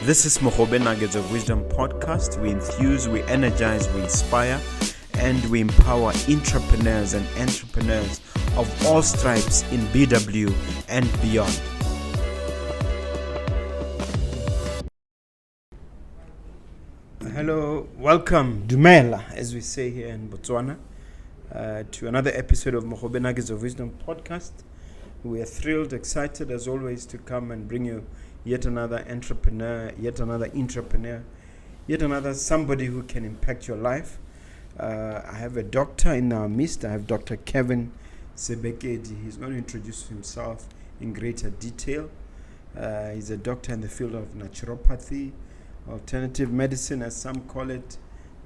This is Mogobe Nuggets of Wisdom podcast. We infuse, we energize, we inspire, and we empower entrepreneurs and entrepreneurs of all stripes in BW and beyond. Hello, welcome, Dumela, as we say here in Botswana, to another episode of Mogobe Nuggets of Wisdom podcast. We are thrilled, excited as always to come and bring you yet another entrepreneur, yet another somebody who can impact your life. I have a doctor in our midst. I have Dr. Kevin Sebekedi. He's going to introduce himself in greater detail. He's a doctor in the field of naturopathy, alternative medicine as some call it,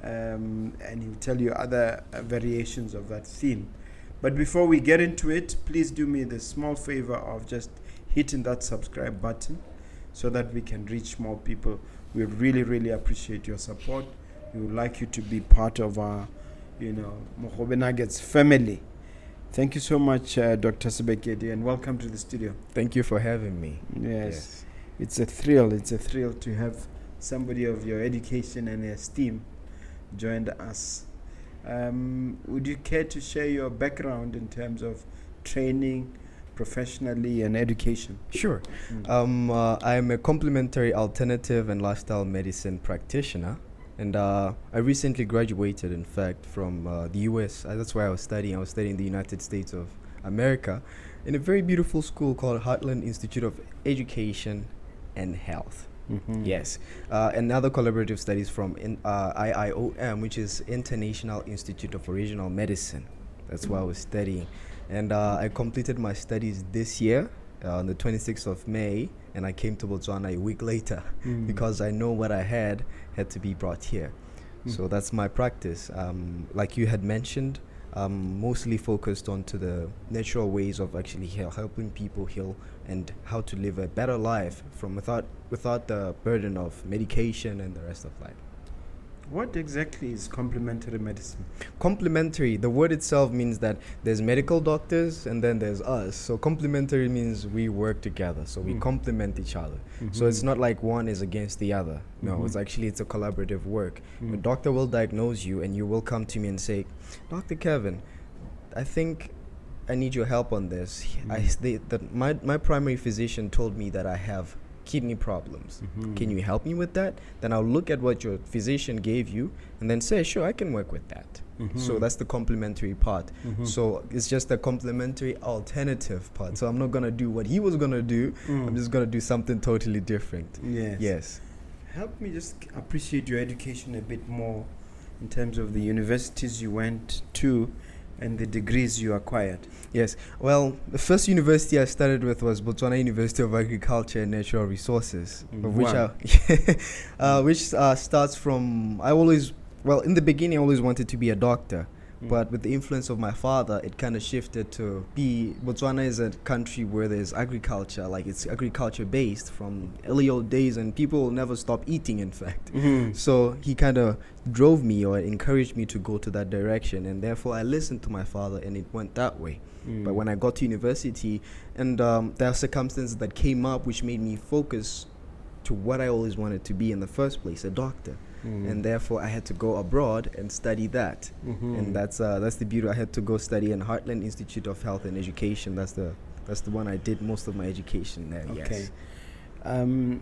and he'll tell you other variations of that theme. But before we get into it, please do me the small favor of just hitting that subscribe button so that we can reach more people. We really, really appreciate your support. We would like you to be part of our, Mogobe Nuggets family. Thank you so much, Dr. Sebekedi, and welcome to the studio. Thank you for having me. Yes. It's a thrill. It's a thrill to have somebody of your education and esteem joined us. Would you care to share your background in terms of training, professionally, and education? Sure. I'm a complementary alternative and lifestyle medicine practitioner, and I recently graduated, in fact, from the US. That's where I was studying. I was studying in the United States of America in a very beautiful school called Heartland Institute of Education and Health. Mm-hmm. Yes. And other collaborative studies from IIOM, which is International Institute of Original Medicine. That's where I was studying. And I completed my studies this year on the 26th of May, and I came to Botswana a week later because I know what I had to be brought here. So that's my practice. Like you had mentioned, mostly focused onto the natural ways of actually helping people heal and how to live a better life from without the burden of medication and the rest of life. What exactly is complementary medicine? Complementary, the word itself means that there's medical doctors and then there's us. So complementary means we work together, so we complement each other. So it's not like one is against the other. No, it's a collaborative work. A doctor will diagnose you and you will come to me and say, Dr. Kevin, I think I need your help on this. My primary physician told me that I have kidney problems. Can you help me with that? Then I'll look at what your physician gave you and then say, sure, I can work with that. So that's the complementary part. So it's just a complementary alternative part. So I'm not going to do what he was going to do. I'm just going to do something totally different. Yes. Help me just appreciate your education a bit more in terms of the universities you went to and the degrees you acquired. Yes. Well, the first university I started with was Botswana University of Agriculture and Natural Resources, which starts from, in the beginning I always wanted to be a doctor, but with the influence of my father, it kind of shifted to Botswana is a country where there's agriculture, like it's agriculture based from early old days, and people will never stop eating, in fact. So he kind of drove me or encouraged me to go to that direction, and therefore I listened to my father and it went that way. But when I got to university, and there are circumstances that came up which made me focus to what I always wanted to be in the first place, a doctor. And therefore I had to go abroad and study that. And that's the beauty. I had to go study in Heartland Institute of Health and Education. That's the one I did most of my education there. Okay. Yes.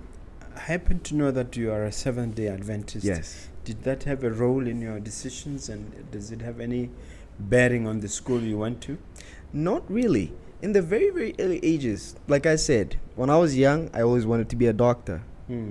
I happen to know that you are a Seventh-day Adventist. Yes. Did that have a role in your decisions, and does it have any bearing on the school you went to? Not really. In the very, very early ages, like I said, when I was young, I always wanted to be a doctor.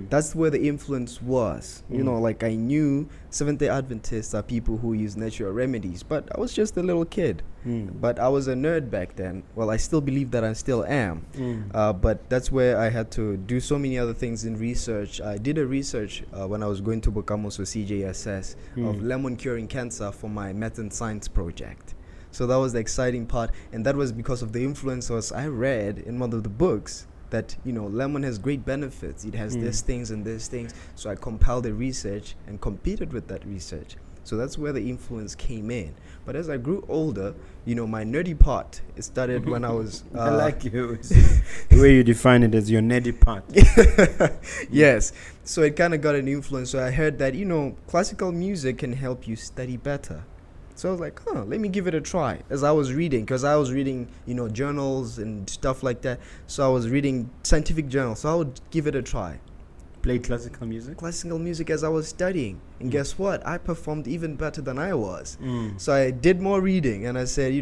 That's where the influence was. Like I knew Seventh-day Adventists are people who use natural remedies, but I was just a little kid. But I was a nerd back then. Well, I still believe that I still am. But that's where I had to do so many other things in research. I did a research when I was going to Bokamoso CJSS of lemon curing cancer for my math and science project. So that was the exciting part, and that was because of the influences I read in one of the books that lemon has great benefits. It has these things and these things. So I compiled the research and competed with that research. So that's where the influence came in. But as I grew older, my nerdy part, it started when I was... I like you. The way you define it as your nerdy part. Yes. So it kind of got an influence. So I heard that, classical music can help you study better. So I was like, let me give it a try. As I was reading, because I was reading, journals and stuff like that. So I was reading scientific journals. So I would give it a try. Play classical music? Classical music as I was studying. And guess what? I performed even better than I was. So I did more reading, and I said,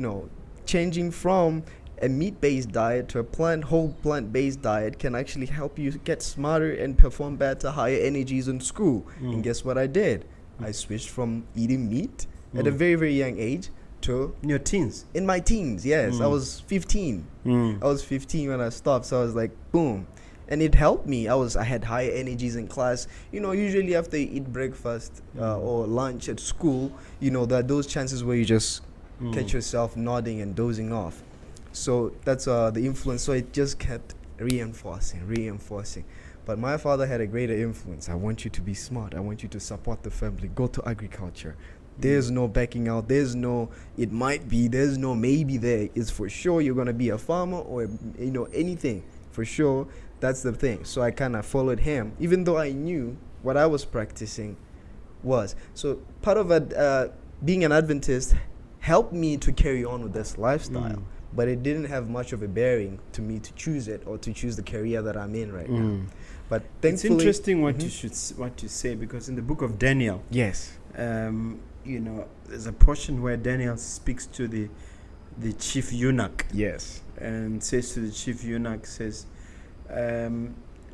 changing from a meat-based diet to a whole plant-based diet can actually help you get smarter and perform better, higher energies in school. And guess what I did? I switched from eating meat at a very, very young age to... In your teens? In my teens, yes. I was 15. I was 15 when I stopped, so I was like, boom. And it helped me. I had higher energies in class. Usually after you eat breakfast or lunch at school, there are those chances where you just catch yourself nodding and dozing off. So that's the influence. So it just kept reinforcing. But my father had a greater influence. I want you to be smart. I want you to support the family. Go to agriculture. There's no backing out. There's no it might be. There's no maybe there. It's for sure you're going to be a farmer or, anything. For sure. That's the thing. So I kind of followed him, even though I knew what I was practicing was. So part of it, being an Adventist helped me to carry on with this lifestyle, but it didn't have much of a bearing to me to choose it or to choose the career that I'm in right now. But thankfully, it's interesting what you say, because in the book of Daniel, yes, there's a portion where Daniel speaks to the chief eunuch, yes, and says to the chief eunuch, says,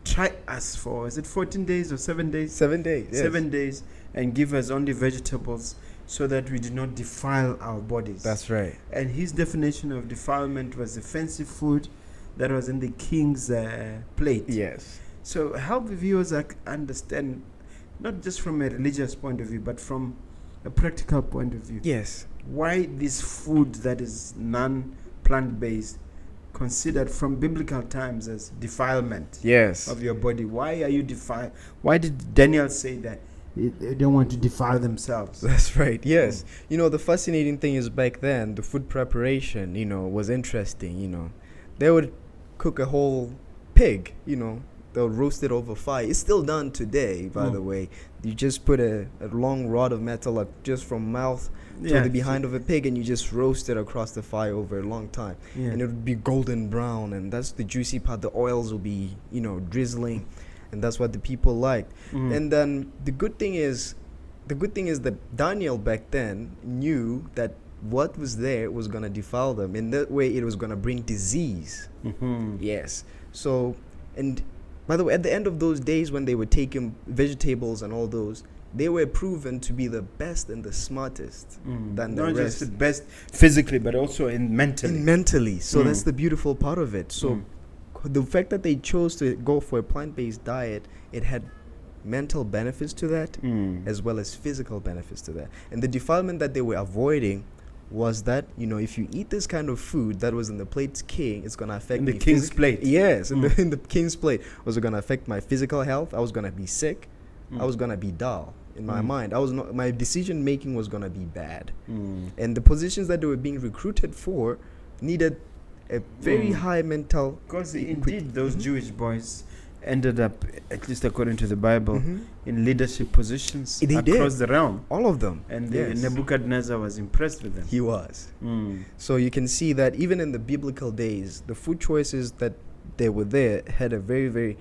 try us for, is it 14 days or 7 days? 7 days. Yes. 7 days, and give us only vegetables so that we do not defile our bodies. That's right. And his definition of defilement was the fancy food that was in the king's plate. Yes. So help the viewers understand, not just from a religious point of view, but from a practical point of view. Yes. Why this food that is non-plant-based considered from biblical times as defilement of your body? Why are you defiled? Why did Daniel say that they don't want to defile themselves? That's right. Yes. The fascinating thing is back then the food preparation, was interesting. They would cook a whole pig, they'll roast it over fire. It's still done today, by the way. You just put a long rod of metal just from mouth to the behind of a pig, and you just roast it across the fire over a long time. And it would be golden brown, and that's the juicy part. The oils will be, drizzling, and that's what the people liked. And then the good thing is that Daniel back then knew that what was there was going to defile them. In that way, it was going to bring disease. Yes. So, and by the way, at the end of those days when they were taking vegetables and all those, they were proven to be the best and the smartest than the rest. Not just the best physically, but also mentally. So that's the beautiful part of it. So the fact that they chose to go for a plant-based diet, it had mental benefits to that as well as physical benefits to that. And the defilement that they were avoiding was that, if you eat this kind of food that was in the plate's king, it's going to affect the king's plate. Yes, in the king's plate. Was it going to affect my physical health? I was going to be sick. I was going to be dull in my mind. My decision making was going to be bad. And the positions that they were being recruited for needed a very high mental... Because indeed those Jewish boys ended up, at least according to the Bible, in leadership positions across the realm. All of them. And Nebuchadnezzar was impressed with them. He was. So you can see that even in the biblical days, the food choices that they were there had a very, very,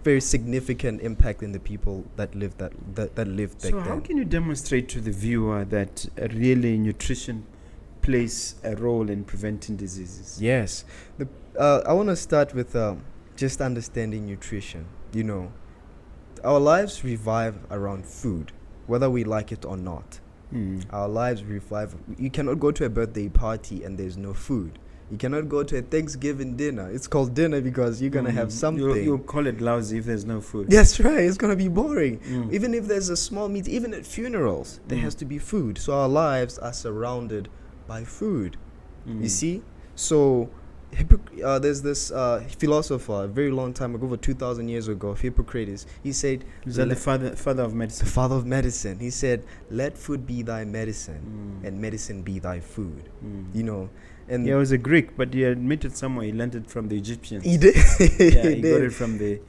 very significant impact in the people that lived that lived back then. So how can you demonstrate to the viewer that really nutrition plays a role in preventing diseases? Yes. I want to start with just understanding nutrition. Our lives revolve around food, whether we like it or not. Our lives revolve. You cannot go to a birthday party and there's no food. You cannot go to a Thanksgiving dinner. It's called dinner because you're going to have something. You'll call it lousy if there's no food. That's right. It's going to be boring. Even if there's a small meat, even at funerals, there has to be food. So our lives are surrounded by food. You see? So there's this philosopher a very long time ago, over 2,000 years ago, Hippocrates. He said, Is that the father of medicine? the father of medicine. He said, "Let food be thy medicine, and medicine be thy food." You know, and He was a Greek, but he admitted somewhere he learned it from the Egyptians. he did. Yeah, he got did. it from the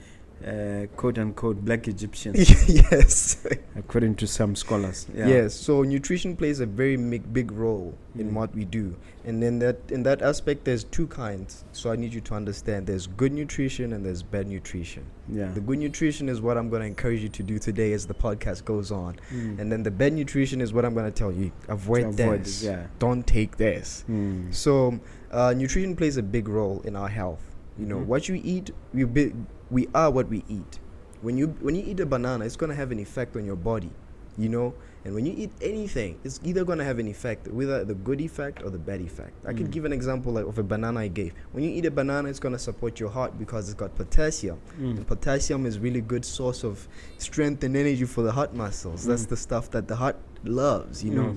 quote unquote black Egyptians, Yes. according to some scholars. Yeah. Yes. So nutrition plays a very big role in what we do, and in that aspect, there's two kinds. So I need you to understand: there's good nutrition and there's bad nutrition. Yeah. The good nutrition is what I'm going to encourage you to do today as the podcast goes on, and then the bad nutrition is what I'm going to tell you: avoid this. Yeah. Don't take this. Mm. So nutrition plays a big role in our health. You know, what you eat, we are what we eat. When you eat a banana, it's going to have an effect on your body, you know. And when you eat anything, it's either going to have an effect, whether the good effect or the bad effect. I can give an example of a banana I gave. When you eat a banana, it's going to support your heart because it's got potassium. And potassium is really good source of strength and energy for the heart muscles. That's the stuff that the heart loves, you know.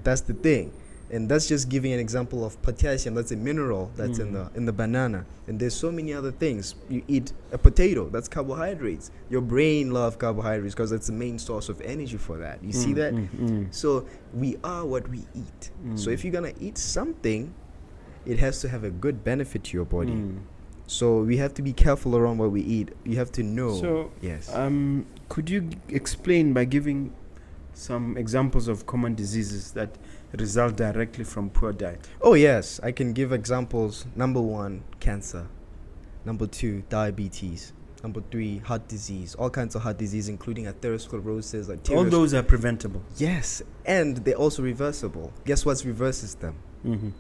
That's the thing. And that's just giving an example of potassium. That's a mineral that's in the banana. And there's so many other things. You eat a potato, that's carbohydrates. Your brain loves carbohydrates because that's the main source of energy for that. You see that? So we are what we eat. So if you're gonna eat something, it has to have a good benefit to your body. So we have to be careful around what we eat. You have to know. So, yes. Could you explain by giving some examples of common diseases that result directly from poor diet? Oh yes, I can give examples. Number 1, cancer. Number 2, diabetes. Number 3, heart disease. All kinds of heart disease, including atherosclerosis, All those are preventable. Yes, and they're also reversible. Guess what reverses them?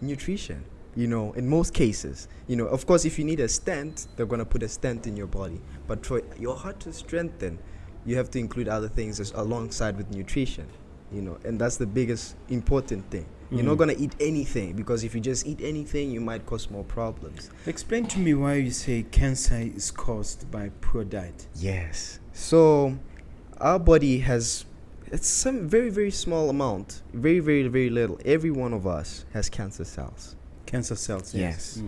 Nutrition. You know, in most cases, you know, of course, if you need a stent, they're gonna put a stent in your body. But for your heart to strengthen, you have to include other things alongside with nutrition. You know, and that's the biggest important thing. You're not going to eat anything, because if you just eat anything, you might cause more problems. Explain to me why you say cancer is caused by poor diet. Yes. So our body has, it's some very, very small amount, very, very, very little. Every one of us has cancer cells. Cancer cells, yes.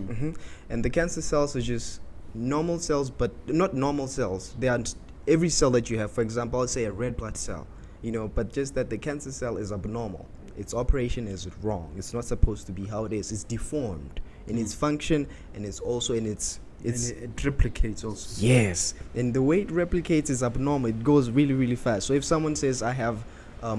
And the cancer cells are just normal cells, but not normal cells. They are every cell that you have. For example, I'll say a red blood cell. You know, but just that the cancer cell is abnormal. Its operation is wrong. It's not supposed to be how it is. It's deformed in its function, and it's also in its and it replicates also. Yes, and the way it replicates is abnormal. It goes really, really fast. So if someone says I have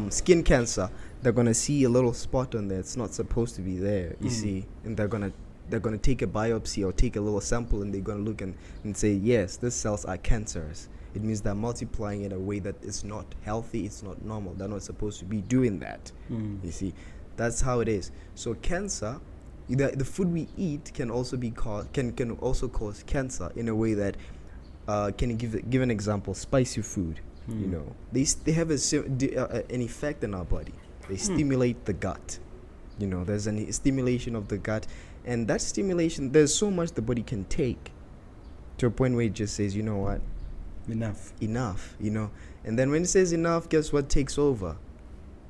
skin cancer, they're gonna see a little spot on there. It's not supposed to be there. You see, and they're gonna take a biopsy or take a little sample, and they're gonna look and say, yes, these cells are cancerous. It means they're multiplying in a way that is not healthy, it's not normal. They're not supposed to be doing that. You see, that's how it is. So cancer, the food we eat can also be can also cause cancer in a way that can you give an example? Spicy food, you know, they have an effect in our body. They stimulate the gut. You know, there's a stimulation of the gut, and that stimulation, there's so much the body can take to a point where it just says, you know what, enough, you know. And then when it says enough, guess what takes over?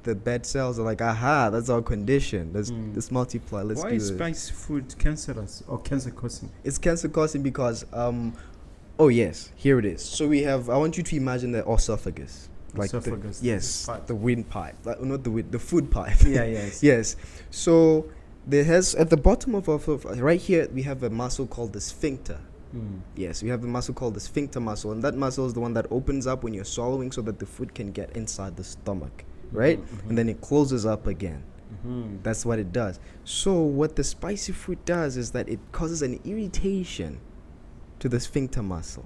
The bad cells are like, aha, that's our condition. Let's multiply. Let's Why do is this. spicy food cancerous or cancer causing? It's cancer causing because oh yes, here it is. So we have, I want you to imagine the esophagus. Like Esophagus, yes, pipe. the windpipe. Like, not the food pipe. Yeah, yes. Yes. So there has, at the bottom of right here, we have a muscle called the sphincter. Yes, we have a muscle called the sphincter muscle, and that muscle is the one that opens up when you're swallowing so that the food can get inside the stomach, right? And then it closes up again. That's what it does. So what the spicy food does is that it causes an irritation to the sphincter muscle,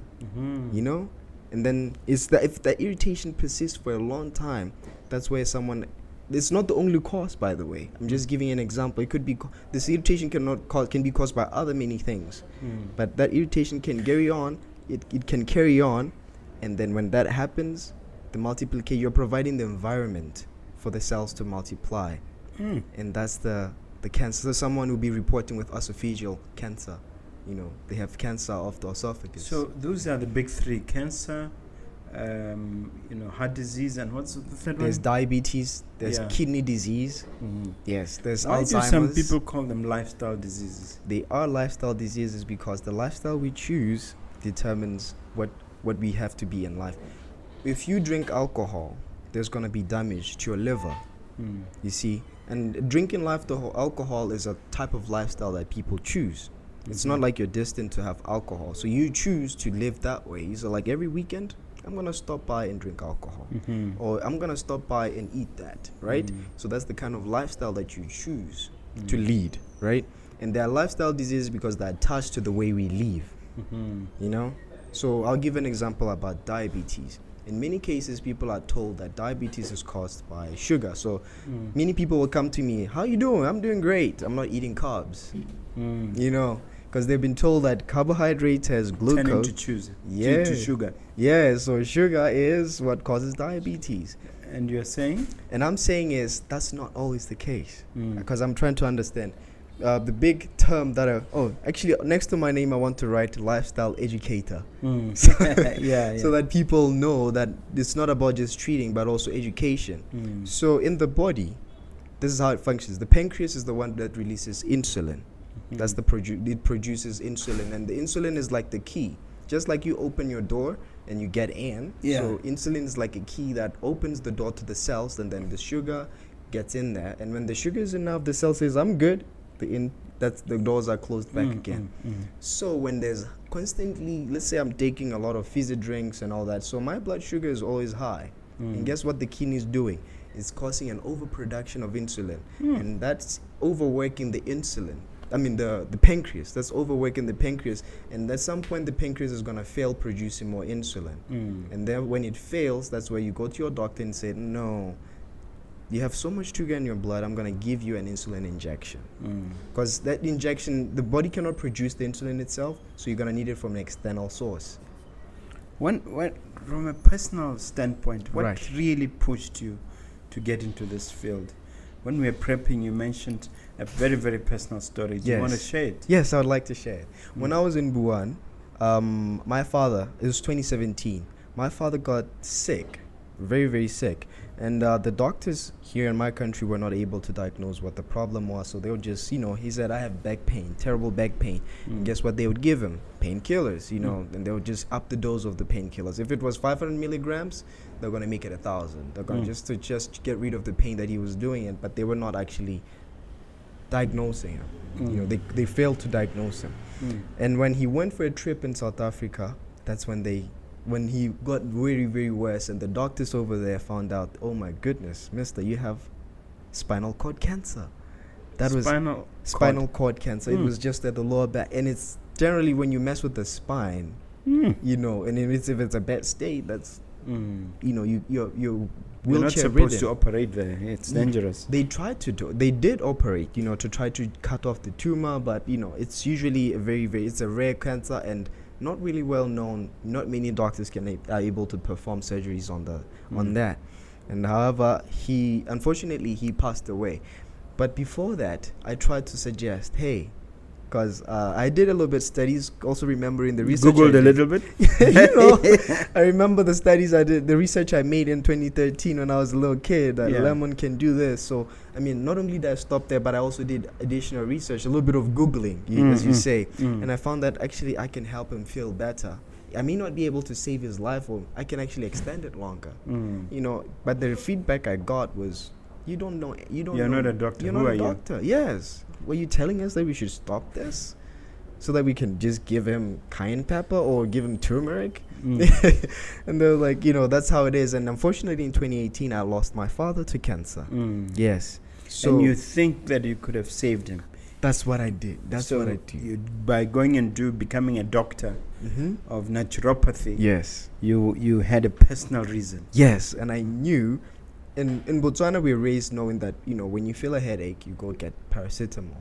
you know? And then if the irritation persists for a long time, that's where it's not the only cause, by the way. I'm just giving an example. It could be this irritation can be caused by other many things, but that irritation can carry on. It can carry on, and then when that happens, the multiplication, you're providing the environment for the cells to multiply, and that's the cancer. So someone will be reporting with esophageal cancer. You know, they have cancer of the esophagus. So those are the big three: cancer, heart disease, and what's the third There's one? diabetes, there's Yeah. kidney disease, yes, there's Why Alzheimer's. do some people call them lifestyle diseases? They are lifestyle diseases because the lifestyle we choose determines what we have to be in life. If you drink alcohol, there's going to be damage to your liver, you see. And drinking alcohol is a type of lifestyle that people choose. It's not like you're destined to have alcohol. So you choose to live that way. So like every weekend, I'm going to stop by and drink alcohol. Or I'm going to stop by and eat that, right? So that's the kind of lifestyle that you choose to lead, right? And they're lifestyle diseases because they're attached to the way we live, you know? So I'll give an example about diabetes. In many cases, people are told that diabetes is caused by sugar. So many people will come to me, how you doing? I'm doing great. I'm not eating carbs, you know, because they've been told that carbohydrates has glucose. Turning to choose to sugar. Yeah, so sugar is what causes diabetes. And you're saying? And I'm saying is that's not always the case, because I'm trying to understand. The big term that actually next to my name I want to write lifestyle educator. So, so that people know that it's not about just treating but also education. So in the body, this is how it functions. The pancreas is the one that releases insulin. That's it produces insulin, and the insulin is like the key. Just like you open your door and you get in, so insulin is like a key that opens the door to the cells, and then the sugar gets in there, and when the sugar is enough, the cell says I'm good. The doors are closed back again. So when there's constantly, let's say I'm taking a lot of fizzy drinks and all that, so my blood sugar is always high. And guess what the kidney is doing? It's causing an overproduction of insulin, and that's overworking the insulin. The pancreas. That's overworking the pancreas, and at some point the pancreas is going to fail producing more insulin. And then when it fails, that's where you go to your doctor and say, no, you have so much sugar in your blood, I'm going to give you an insulin injection. Because that injection, the body cannot produce the insulin itself, so you're going to need it from an external source. When from a personal standpoint, what really pushed you to get into this field? When we were prepping, you mentioned a very, very personal story. Do you want to share it? Yes, I would like to share it. When I was in Buan, my father, it was 2017, my father got sick, very, very sick. And the doctors here in my country were not able to diagnose what the problem was. So they would just, he said, I have back pain, terrible back pain. And guess what they would give him? Painkillers, and they would just up the dose of the painkillers. If it was 500 milligrams, they're going to make it 1,000. They're going to just get rid of the pain that he was doing it, but they were not actually diagnosing him. They failed to diagnose him. And when he went for a trip in South Africa, that's when he got very, very worse, and the doctors over there found out, oh my goodness, mister, you have spinal cord cancer. That was spinal cord cancer. It was just at the lower back, and it's generally when you mess with the spine, and if it's a bad state, that's you're You're not supposed to operate there. It's dangerous. They did operate, to try to cut off the tumor, but it's usually it's a rare cancer and not really well known. Not many doctors are able to perform surgeries on that. And however, unfortunately he passed away. But before that, I tried to suggest, hey, because I did a little bit studies, also remembering the research. Googled a little bit. I remember the studies I did, the research I made in 2013 when I was a little kid, that lemon can do this. So, not only did I stop there, but I also did additional research, a little bit of Googling, as you say. And I found that actually I can help him feel better. I may not be able to save his life, or I can actually extend it longer. But the feedback I got was, you're not a doctor. You're not a doctor. Yes. Were you telling us that we should stop this so that we can just give him cayenne pepper or give him turmeric? And they're like, that's how it is. And unfortunately, in 2018, I lost my father to cancer. Yes. So and you think that you could have saved him? That's what I did. What I did. By going and becoming a doctor of naturopathy. Yes. You had a personal reason. Yes, and I knew. In Botswana, we're raised knowing that, when you feel a headache, you go get paracetamol,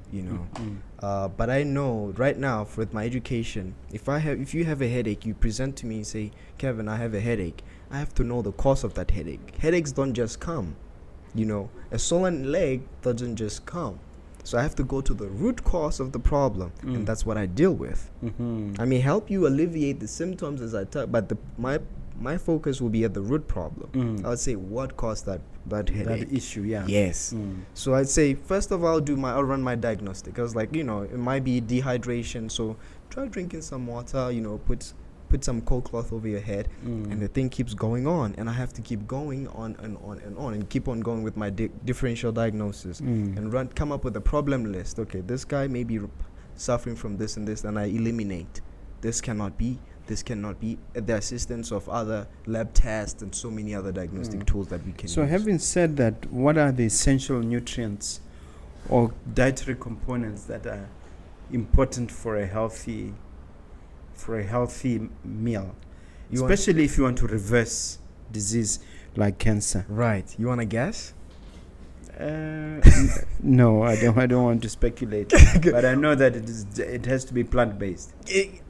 But I know right now, with my education, if you have a headache, you present to me and say, Kevin, I have a headache. I have to know the cause of that headache. Headaches don't just come, A swollen leg doesn't just come. So I have to go to the root cause of the problem, and that's what I deal with. I may help you alleviate the symptoms as I talk, but my focus will be at the root problem. I would say what caused that headache. That issue, yeah. Yes. So I'd say first of all I'll run my diagnostic. I was like, it might be dehydration, so try drinking some water, put some cold cloth over your head, and the thing keeps going on, and I have to keep going on and on and on and keep on going with my differential diagnosis and come up with a problem list. Okay, this guy may be suffering from this and this, and I eliminate. This cannot be, at the assistance of other lab tests and so many other diagnostic tools that we can use. So having said that, what are the essential nutrients or dietary components that are important for a healthy meal, especially if you want to reverse disease like cancer? Right. You want to guess? No, I don't want to speculate. But I know that it has to be plant-based.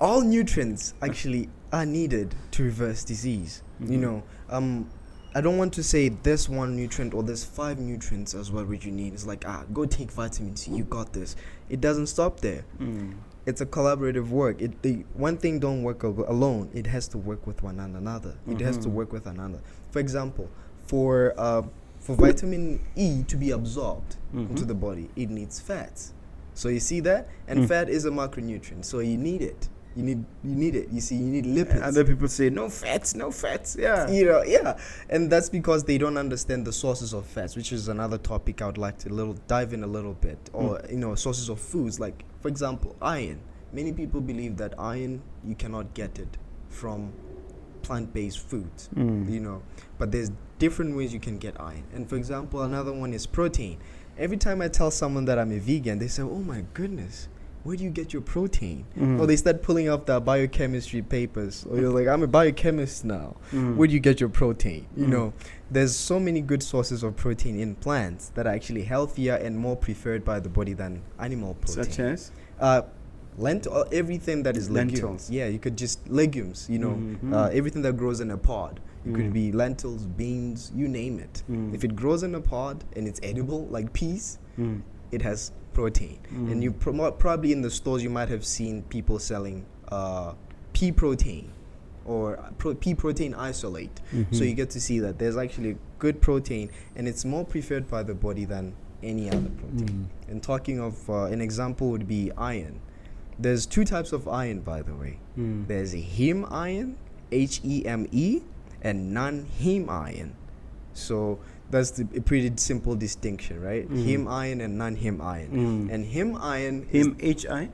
All nutrients actually are needed to reverse disease. I don't want to say this one nutrient or this 5 nutrients as well which you need. It's like, go take vitamin C, you got this. It doesn't stop there. It's a collaborative work. One thing don't work alone. It has to work with one another. It has to work with another. For example, for vitamin E to be absorbed into the body, it needs fats. So you see that? And fat is a macronutrient. So you need it. You need it. You see, you need lipids. Other people say no fats. Yeah. Yeah. And that's because they don't understand the sources of fats, which is another topic I would like to dive in a little bit. Or sources of foods, like for example, iron. Many people believe that iron, you cannot get it from plant-based foods. But there's different ways you can get iron. And for example, another one is protein. Every time I tell someone that I'm a vegan, they say, oh my goodness, where do you get your protein? Or they start pulling up the biochemistry papers. Or you're like, I'm a biochemist now. Where do you get your protein? There's so many good sources of protein in plants that are actually healthier and more preferred by the body than animal protein. Such as? Everything that is Lentils. legumes. Yeah, you could just legumes, everything that grows in a pod. It could be lentils, beans, you name it. If it grows in a pod and it's edible, like peas, it has protein. And you probably in the stores you might have seen people selling pea protein or pea protein isolate. So you get to see that there's actually good protein, and it's more preferred by the body than any other protein. And talking of an example would be iron. There's 2 types of iron, by the way. There's a heme iron, Heme, and non-heme iron. So that's a pretty simple distinction, right? Heme iron and non-heme iron. And heme iron Heme, H-I?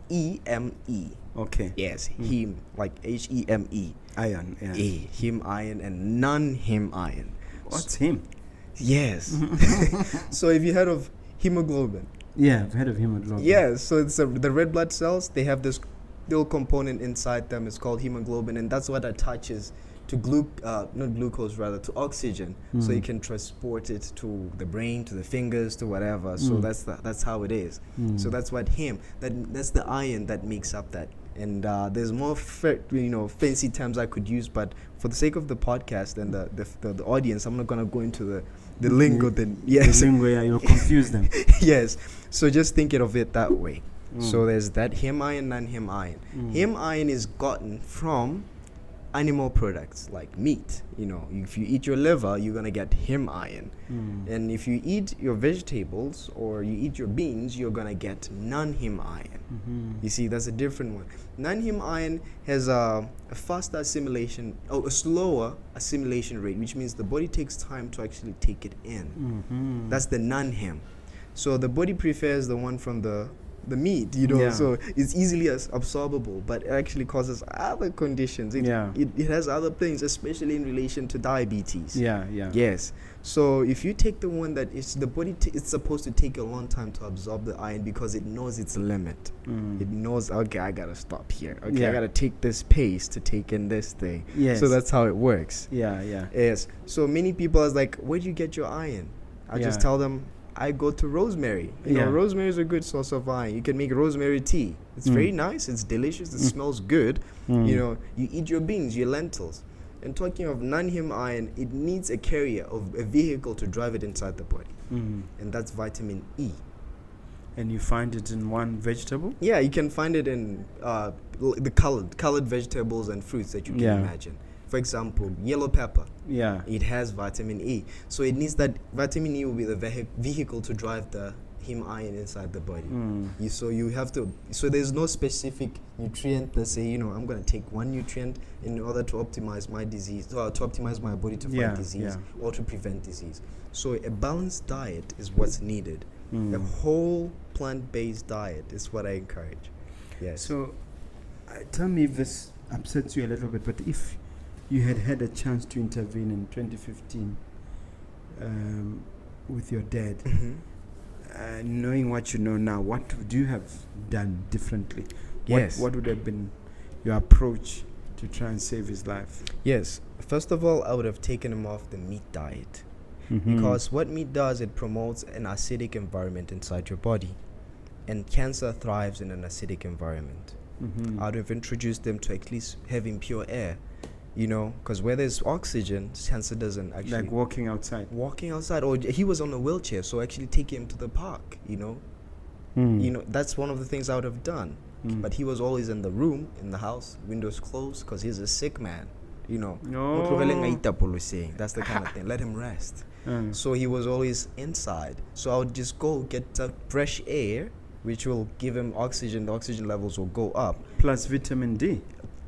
Heme. Okay. Yes, heme, like Heme. Iron, yeah. Heme iron and non-heme iron. What's heme? Yes. So have you heard of hemoglobin? Yeah, I've heard of hemoglobin. Yeah, so it's the red blood cells, they have this little component inside them. It's called hemoglobin, and that's what attaches to to oxygen, so you can transport it to the brain, to the fingers, to whatever. So that's how it is. So that's what that's the iron that makes up that. And there's more fancy terms I could use, but for the sake of the podcast and the audience, I'm not gonna go into the lingo. Then yes, the lingo, yeah, you'll confuse them. Yes, so just think of it that way. So there's that heme iron, non-heme iron. Heme iron is gotten from animal products like meat. If you eat your liver, you're gonna get heme iron. And if you eat your vegetables or you eat your beans, you're gonna get non-heme iron. You see, that's a different one. Non-heme iron has a faster assimilation, a slower assimilation rate, which means the body takes time to actually take it in. That's the non-heme. So the body prefers the one from the meat, so it's easily absorbable, but it actually causes other conditions. It has other things, especially in relation to diabetes. Yes. So if you take the one that is the body, it's supposed to take a long time to absorb the iron because it knows its limit. It knows, okay, I gotta stop here. Okay, I gotta take this pace to take in this thing. So that's how it works. Yes. So many people are like, where do you get your iron? I just tell them, I go to rosemary. Rosemary is a good source of iron. You can make rosemary tea. It's very nice. It's delicious. It smells good. You eat your beans, your lentils. And talking of non-heme iron, it needs a carrier of a vehicle to drive it inside the body. And that's vitamin E. And you find it in one vegetable? Yeah, you can find it in the colored vegetables and fruits that you can imagine. For example, yellow pepper. Yeah. It has vitamin E. So it needs that vitamin E will be the vehicle to drive the heme iron inside the body. So you have to, so there's no specific nutrient that say, I'm going to take one nutrient in order to optimize my disease, or to optimize my body to fight disease or to prevent disease. So a balanced diet is what's needed. A whole plant-based diet is what I encourage. Yes. So tell me if this upsets you a little bit, but if you had a chance to intervene in 2015 with your dad, knowing what you know now, what would you have done differently? Yes. What would have been your approach to try and save his life? Yes. First of all, I would have taken him off the meat diet. Because what meat does, it promotes an acidic environment inside your body. And cancer thrives in an acidic environment. I would have introduced them to at least having pure air. Because where there's oxygen, cancer doesn't actually... Like walking outside. Or he was on a wheelchair, so actually take him to the park, That's one of the things I would have done. But he was always in the room, in the house, windows closed, because he's a sick man, No. That's the kind of thing. Let him rest. So he was always inside. So I would just go get fresh air, which will give him oxygen. The oxygen levels will go up. Plus vitamin D.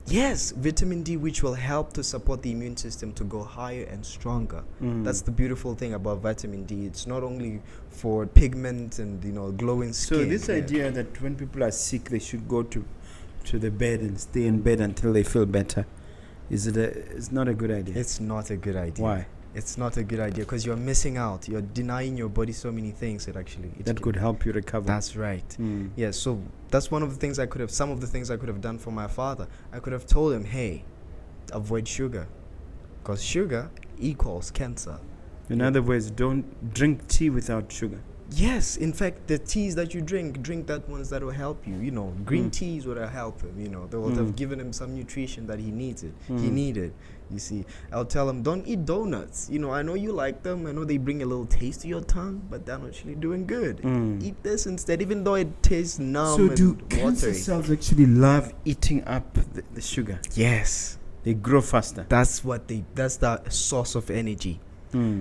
Yes, vitamin D, which will help to support the immune system to go higher and stronger. That's the beautiful thing about vitamin D. It's not only for pigment and glowing skin. So this idea that when people are sick, they should go to the bed and stay in bed until they feel better, it's not a good idea. It's not a good idea. Why? It's not a good idea because you're missing out. You're denying your body so many things that could help you recover. That's right. Yes, so that's one of the things some of the things I could have done for my father. I could have told him, hey, avoid sugar, because sugar equals cancer. In other words, don't drink tea without sugar. Yes, in fact, the teas that you drink that ones that will help you. Green teas would have helped him. They would have given him some nutrition that he needed. He needed. You see, I'll tell him, don't eat donuts. I know you like them. I know they bring a little taste to your tongue, but they're not actually doing good. Eat this instead, even though it tastes numb. So do cancer cells actually love eating up the sugar? Yes, they grow faster. That's the source of energy.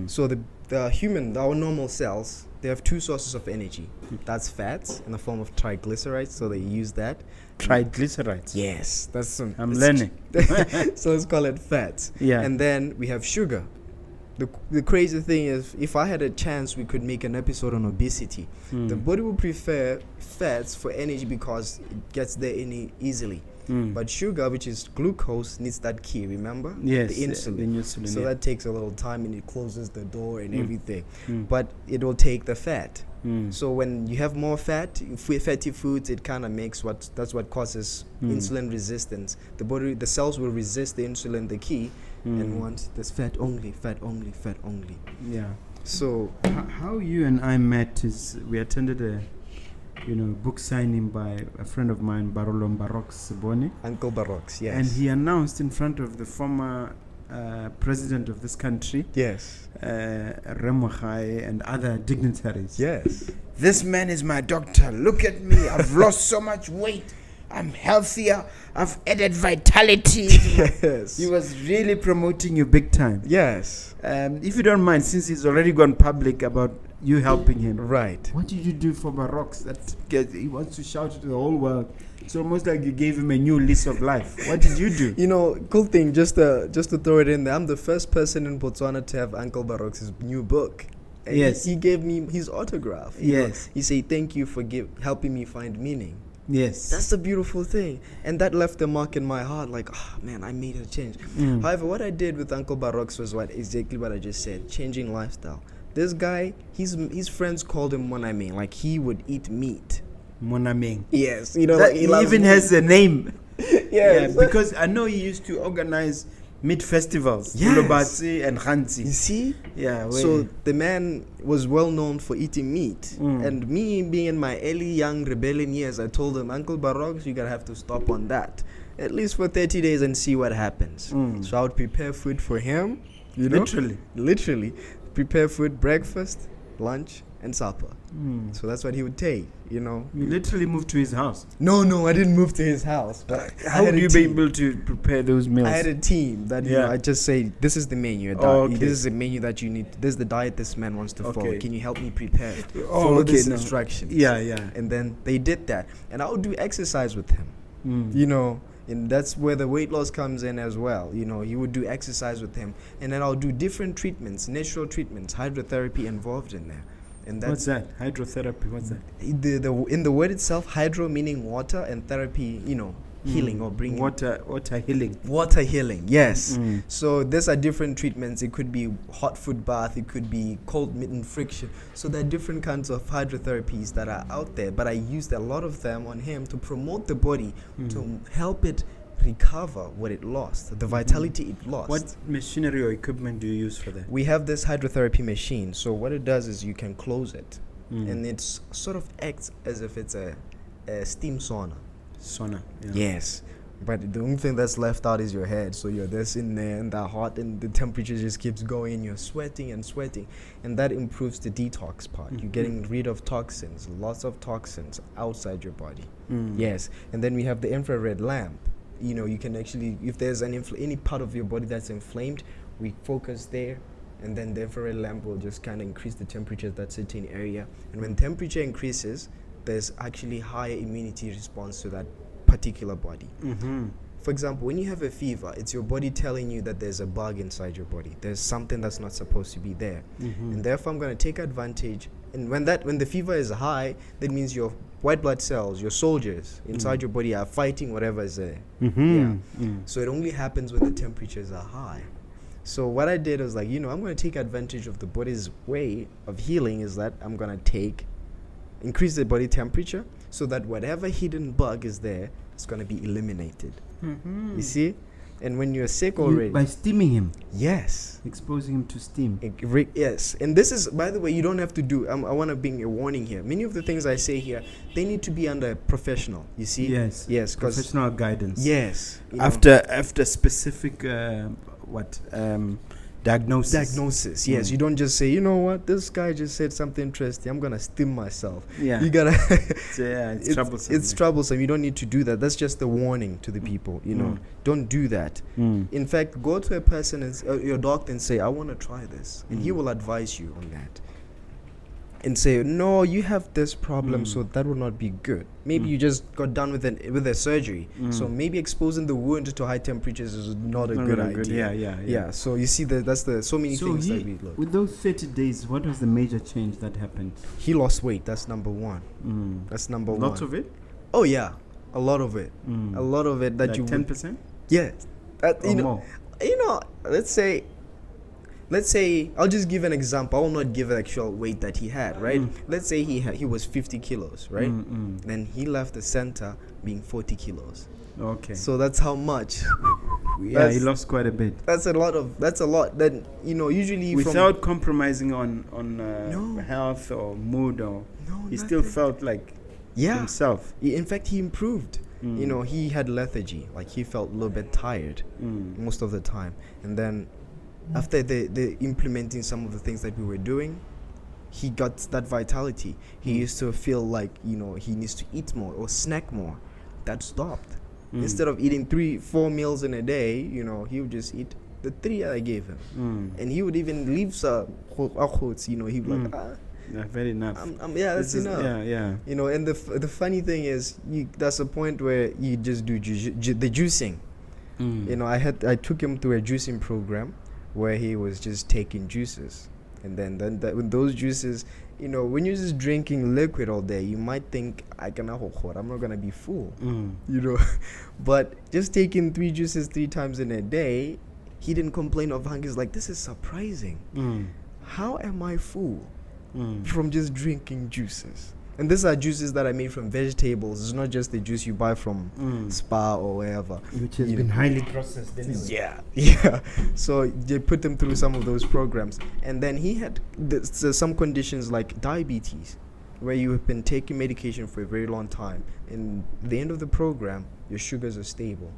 So our normal cells, they have two sources of energy. That's fats in the form of triglycerides, so they use that. Triglycerides? Yes, I'm learning. So let's call it fats. Yeah. And then we have sugar. The crazy thing is, if I had a chance, we could make an episode on obesity. The body would prefer fats for energy because it gets there easily. But sugar, which is glucose, needs that key, remember? Yes. The insulin. So that takes a little time and it closes the door and everything. But it will take the fat. So when you have more fatty foods, it kind of makes that's what causes insulin resistance. The cells will resist the insulin, the key, and want this fat only. Yeah. So how you and I met is we attended a book signing by a friend of mine, Barolom Barok Sebone. Uncle Barok, yes. And he announced in front of the former president of this country, yes, Lerumo and other dignitaries. Yes. This man is my doctor. Look at me. I've lost so much weight. I'm healthier. I've added vitality. Yes. He was really promoting you big time. Yes. If you don't mind, since he's already gone public about you helping him. Right. What did you do for Baroks that he wants to shout to the whole world? It's almost like you gave him a new lease of life. What did you do? Cool thing, just to throw it in there, I'm the first person in Botswana to have Uncle Barok's new book. And yes. He gave me his autograph. Yes. He said, thank you for helping me find meaning. Yes. That's the beautiful thing. And that left a mark in my heart, like, man, I made a change. However, what I did with Uncle Barok's was exactly what I just said, changing lifestyle. This guy, his friends called him Monaming, like he would eat meat. Monaming. Yes. He even has a name. Yes. Yeah, because I know he used to organize meat festivals. Yes. Ulubatsi and Khansi. You see? Yeah. So the man was well known for eating meat. And me being in my early young rebellion years, I told him, Uncle Barok, you're going to have to stop on that. At least for 30 days and see what happens. So I would prepare food for him. Literally. Prepare food, breakfast, lunch, and supper. So that's what he would take, you know. You literally moved to his house. No, I didn't move to his house. But How would you be able to prepare those meals? I had a team that, you know, I just say, this is the menu. This is the menu that you need. This is the diet this man wants to follow. Can you help me prepare it? Follow these instructions. Yeah. And then they did that. And I would do exercise with him, you know. And that's where the weight loss comes in as well. You know, you would do exercise with him. And then I'll do different treatments, natural treatments, hydrotherapy involved in there. And that's what's that? Hydrotherapy, what's that? In the word itself, hydro meaning water, and therapy, you know, healing or bringing water healing. Water healing, yes. So these are different treatments. It could be hot foot bath, it could be cold mitten friction. So there are different kinds of hydrotherapies that are out there, but I used a lot of them on him to promote the body, to help it recover what it lost, the vitality it lost. What machinery or equipment do you use for that? We have this hydrotherapy machine. So what it does is you can close it, and it's sort of acts as if it's a steam sauna. Yeah. Yes, but the only thing that's left out is your head. So you're this in there and that hot, and the temperature just keeps going. You're sweating, and that improves the detox part. You're getting rid of toxins, lots of toxins outside your body. Yes, and then we have the infrared lamp. You know, you can actually, if there's any part of your body that's inflamed, we focus there, and then the infrared lamp will just kind of increase the temperature at that certain area. And when temperature increases, there's actually higher immunity response to that particular body. For example, when you have a fever, it's your body telling you that there's a bug inside your body. There's something that's not supposed to be there. And therefore, I'm going to take advantage. And when the fever is high, that means your white blood cells, your soldiers inside your body are fighting whatever is there. So it only happens when the temperatures are high. So what I did was like, you know, I'm going to take advantage of the body's way of healing is that I'm going to increase the body temperature so that whatever hidden bug is there is going to be eliminated. You see? And when you're sick already... By steaming him? Yes. Exposing him to steam? Yes. And this is, by the way, you don't have to do... I want to bring a warning here. Many of the things I say here, they need to be under a professional. You see? Yes. Professional guidance. Yes. After specific... diagnosis. Yes. You don't just say, you know what, this guy just said something interesting, I'm gonna steam myself. You gotta it's troublesome. It's troublesome. You don't need to do that. That's just a warning to the people, you know. Don't do that. In fact, go to a person and your doctor and say, I want to try this, and he will advise you on that and say, no, you have this problem, so that will not be good. Maybe you just got done with a surgery, so maybe exposing the wound to high temperatures is not a good idea. Yeah. So you see that's so many things that we look. With those 30 days, what was the major change that happened? He lost weight. That's number one. That's number one. Lots of it? Oh yeah, a lot of it. A lot of it that like you 10%? Yeah. More. You know, let's say I'll just give an example. I will not give an actual weight that he had, right? Let's say he was 50 kilos, right? Then he left the center being 40 kilos. Okay. So that's how much. Yeah, he lost quite a bit. That's a lot. Then, you know, usually without compromising on health or mood he still felt like himself. In fact, he improved. You know, he had lethargy. Like he felt a little bit tired most of the time. And then after the implementing some of the things that we were doing, he got that vitality. He used to feel like, you know, he needs to eat more or snack more. That stopped. Instead of eating 3-4 meals in a day, you know, he would just eat the 3 that I gave him. And he would even leave some, you know, he would like, fair enough. That's enough. Yeah. You know, and the funny thing is, that's a point where you just do the juicing. You know, I took him through a juicing program where he was just taking juices, and then with those juices, you know, when you're just drinking liquid all day, you might think I'm not gonna be full, you know, but just taking 3 juices 3 times in a day, he didn't complain of hunger. He's like, this is surprising. How am I full from just drinking juices? And these are juices that I made from vegetables. It's not just the juice you buy from Spa or wherever, which has been highly processed anyway. Yeah. So they put them through some of those programs. And then he had some conditions like diabetes, where you have been taking medication for a very long time. And at the end of the program, your sugars are stable.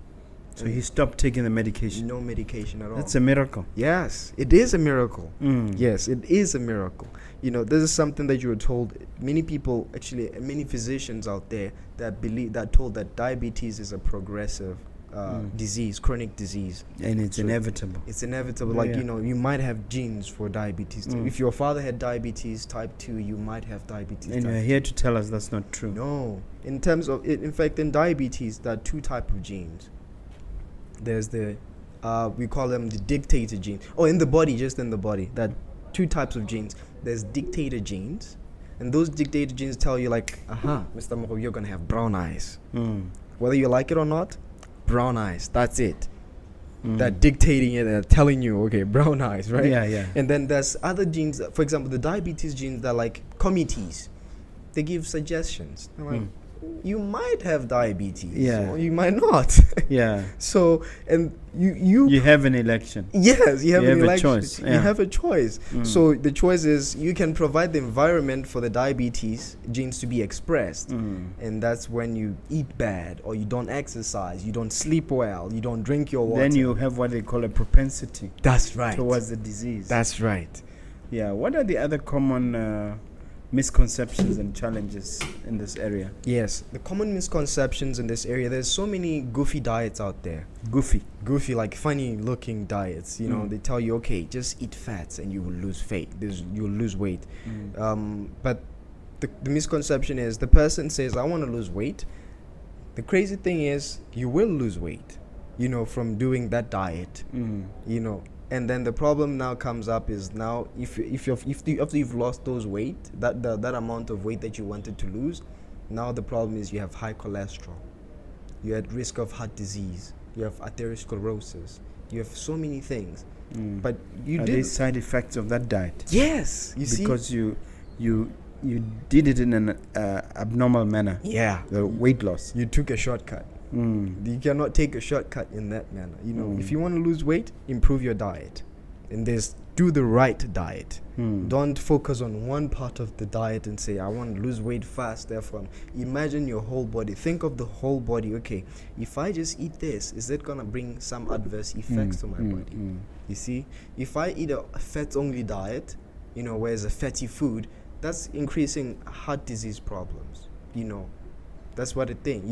So he stopped taking the medication. No medication at all. That's a miracle. Yes, it is a miracle. Mm. Yes, it is a miracle. This is something that you were told. Many people, actually, many physicians out there that told that diabetes is a progressive disease, chronic disease, And it's inevitable. It's inevitable. Yeah. You might have genes for diabetes. If your father had diabetes type 2, you might have diabetes. And type you're 2. here to tell us that's not true. No, in terms of it, in fact, in diabetes, there are two types of genes. There's the we call them the dictator genes. In the body, just in the body, there are two types of genes. There's dictator genes, and those dictator genes tell you like, Mr. Mogobe, you're gonna have brown eyes, whether you like it or not. Brown eyes, that's it. They're dictating it and telling you, okay, brown eyes, right? Yeah. And then there's other genes, for example, the diabetes genes, they're like committees. They give suggestions. They're like, you might have diabetes, or you might not. Yeah. So, and you have an election. Yes, you have an election. A choice. You have a choice. So the choice is you can provide the environment for the diabetes genes to be expressed, and that's when you eat bad, or you don't exercise, you don't sleep well, you don't drink your water. Then you have what they call a propensity. That's right. Towards the disease. That's right. Yeah. What are the other common misconceptions and challenges in this area? Yes, the common misconceptions in this area, there's so many goofy diets out there. Goofy, like funny looking diets. They tell you, okay, just eat fats and you will lose you'll lose weight. But the misconception is the person says, I want to lose weight. The crazy thing is you will lose weight, from doing that diet, And then the problem now comes up is now after you've lost those weight, that amount of weight that you wanted to lose, now the problem is you have high cholesterol, you're at risk of heart disease, you have atherosclerosis, you have so many things. But you did side effects of that diet. Yes, because you did it in an abnormal manner. Yeah, the weight loss. You took a shortcut. You cannot take a shortcut in that manner. If you want to lose weight, improve your diet, and do the right diet. Don't focus on one part of the diet and say, I want to lose weight fast, therefore imagine your whole body. Think of the whole body. Okay, if I just eat this, is it gonna bring some adverse effects to my body? You see, if I eat a fat only diet, where it's a fatty food, that's increasing heart disease problems. That's what it thing.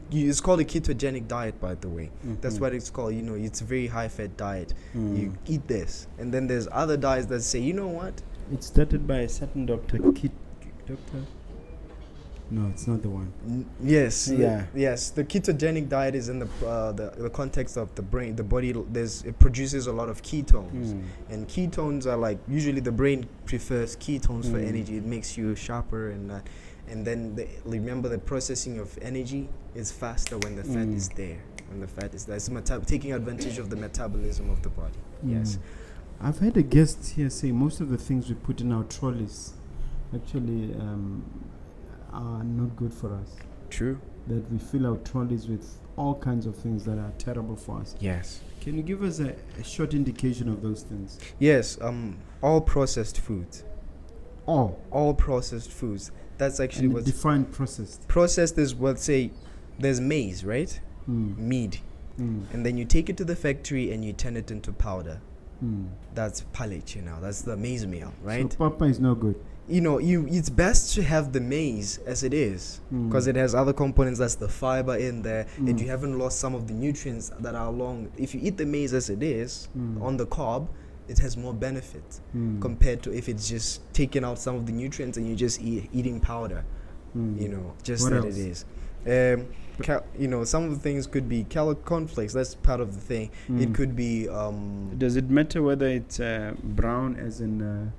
It's called a ketogenic diet, by the way. That's what it's called. It's a very high fat diet. You eat this, and then there's other diets that say, you know what? It's started by a certain doctor. No, it's not the one. Yes. Yeah. Yes. The ketogenic diet is in the context of the brain. The body it produces a lot of ketones, and ketones are like usually the brain prefers ketones for energy. It makes you sharper and then remember the processing of energy is faster when the fat is there. When the fat is there, it's taking advantage of the metabolism of the body. Yes. I've had a guest here say most of the things we put in our trolleys actually are not good for us. True. That we fill our trolleys with all kinds of things that are terrible for us. Yes. Can you give us a short indication of those things? Yes. All processed foods. All processed foods. That's actually what's defined processed. Processed is say there's maize, right? Mead. And then you take it to the factory and you turn it into powder. That's pallage, that's the maize meal, right? So papa is no good. It's best to have the maize as it is, because it has other components. That's the fiber in there, and you haven't lost some of the nutrients that are along. If you eat the maize as it is on the cob, it has more benefit compared to if it's just taking out some of the nutrients and you're just eating powder. Just what that else? It is. Some of the things could be cornflakes. That's part of the thing. It could be. Does it matter whether it's brown, as in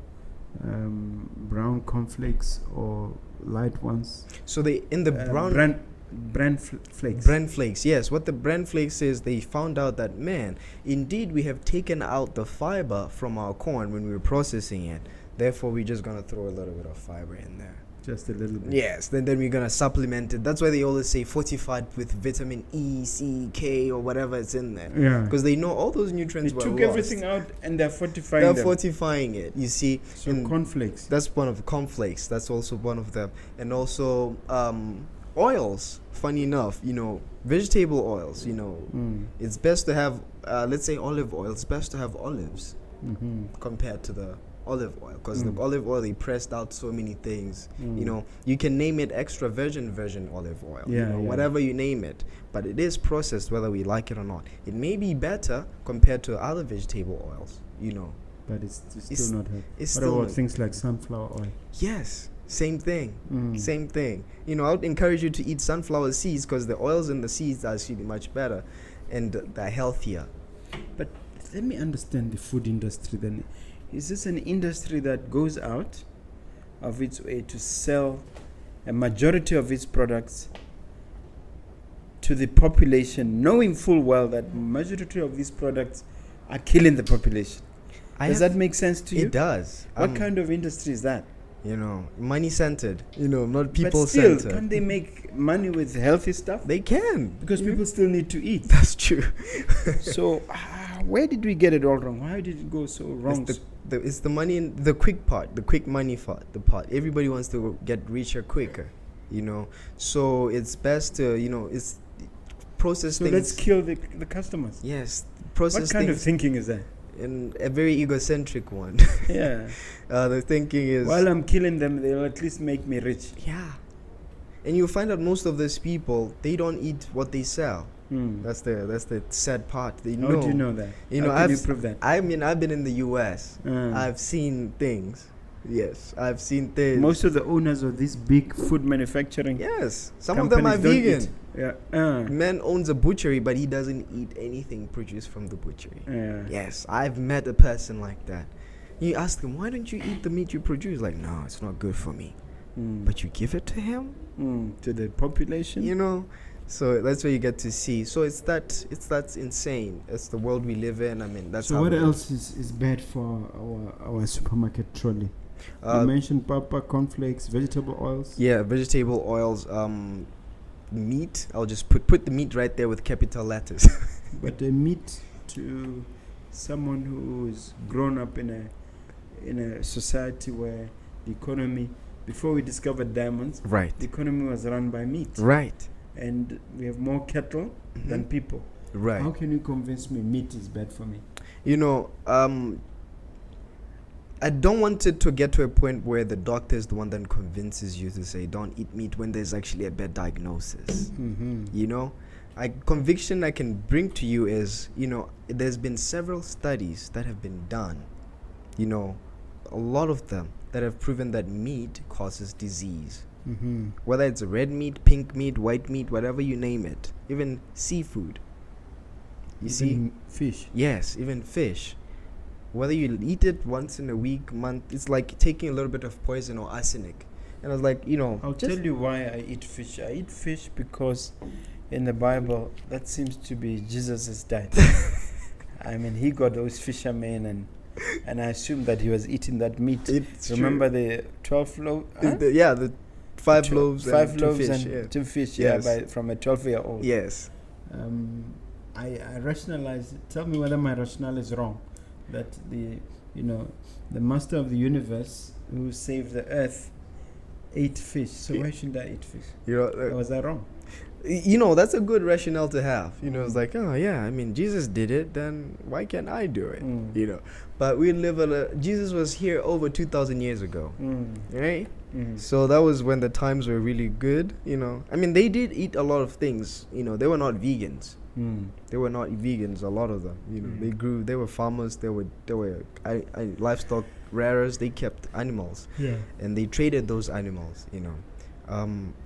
brown cornflakes, or light ones? So in the brown bran flakes. Bran flakes, yes. What the bran flakes is, they found out that, indeed we have taken out the fiber from our corn when we were processing it. Therefore, we're just going to throw a little bit of fiber in there. Just a little bit. Yes, then we're going to supplement it. That's why they always say fortified with vitamin E, C, K, or whatever it's in there. Yeah. Because they know all those nutrients were lost. They took everything out and they're fortifying fortifying it, you see. So cornflakes. That's one of the cornflakes. That's also one of them. And also oils, funny enough, vegetable oils, it's best to have, let's say olive oil. It's best to have olives compared to the olive oil, because the olive oil, they pressed out so many things. You can name it extra virgin olive oil, whatever you name it, but it is processed whether we like it or not. It may be better compared to other vegetable oils, but it's still not healthy. It's what still about things like sunflower oil? Yes, same thing. Same thing. I would encourage you to eat sunflower seeds, because the oils in the seeds are actually much better and they're healthier. But let me understand the food industry then. Is this an industry that goes out of its way to sell a majority of its products to the population, knowing full well that majority of these products are killing the population? Does that make sense to you? It does. What kind of industry is that? Money-centered, not people-centered. But still, can't they make money with healthy stuff? They can. Because people still need to eat. That's true. So, where did we get it all wrong? Why did it go so wrong? It's the money in the quick part, the quick money part, the part. Everybody wants to get richer quicker, So it's best to, it's process things. So let's kill the customers. Yes. Process what kind of thinking is that? In a very egocentric one. Yeah. The thinking is, while I'm killing them, they'll at least make me rich. Yeah. And you'll find out most of these people, they don't eat what they sell. That's the sad part. How do you know that? How can you prove that? I've been in the US. I've seen things. Yes, I've seen things. Most of the owners of this big food manufacturing. Yes, some of them are vegan. Yeah. Man owns a butchery, but he doesn't eat anything produced from the butchery. Yeah. Yes, I've met a person like that. You ask him, why don't you eat the meat you produce? Like, no, it's not good for me. But you give it to him? To the population? So that's where you get to see. So it's that insane. It's the world we live in. That's so how. What else is bad for our supermarket trolley? You mentioned papa, cornflakes, vegetable oils. Yeah, vegetable oils. Meat. I'll just put the meat right there with capital letters. But the meat, to someone who's grown up in a society where the economy, before we discovered diamonds, right, the economy was run by meat. Right. And we have more cattle than people. Right. How can you convince me meat is bad for me? I don't want it to get to a point where the doctor is the one that convinces you to say don't eat meat when there's actually a bad diagnosis. Conviction I can bring to you is, there's been several studies that have been done, a lot of them that have proven that meat causes disease. Whether it's red meat, pink meat, white meat, whatever you name it, even seafood. Even fish. Yes, even fish. Whether you eat it once in a week, month, it's like taking a little bit of poison or arsenic. And I was like, I'll tell you why I eat fish. I eat fish because in the Bible, that seems to be Jesus' diet. He got those fishermen and I assume that he was eating that meat. Remember the 12 loaves? The 5 loaves and 2 fish. And 2 fish, yes. From a 12-year-old. Yes. I rationalize. Tell me whether my rationale is wrong. That the master of the universe who saved the earth ate fish. So why shouldn't I eat fish? Was I wrong? That's a good rationale to have. It's like, oh yeah, Jesus did it, then why can't I do it? But we live Jesus was here over 2,000 years ago, right? So that was when the times were really good. They did eat a lot of things. They were not vegans. They were not vegans. A lot of them. They were farmers. They were livestock rearers. They kept animals. Yeah. And they traded those animals.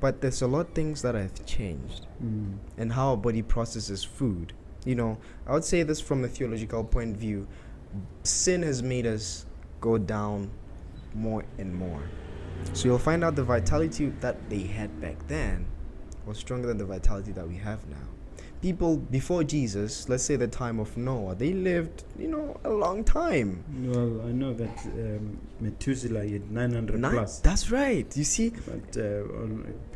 But there's a lot of things that have changed, and how our body processes food. I would say this from a theological point of view. Sin has made us go down more and more. So you'll find out the vitality that they had back then was stronger than the vitality that we have now. People before Jesus, let's say the time of Noah, they lived, a long time. Well, I know that Methuselah had 900 plus. That's right. You see? But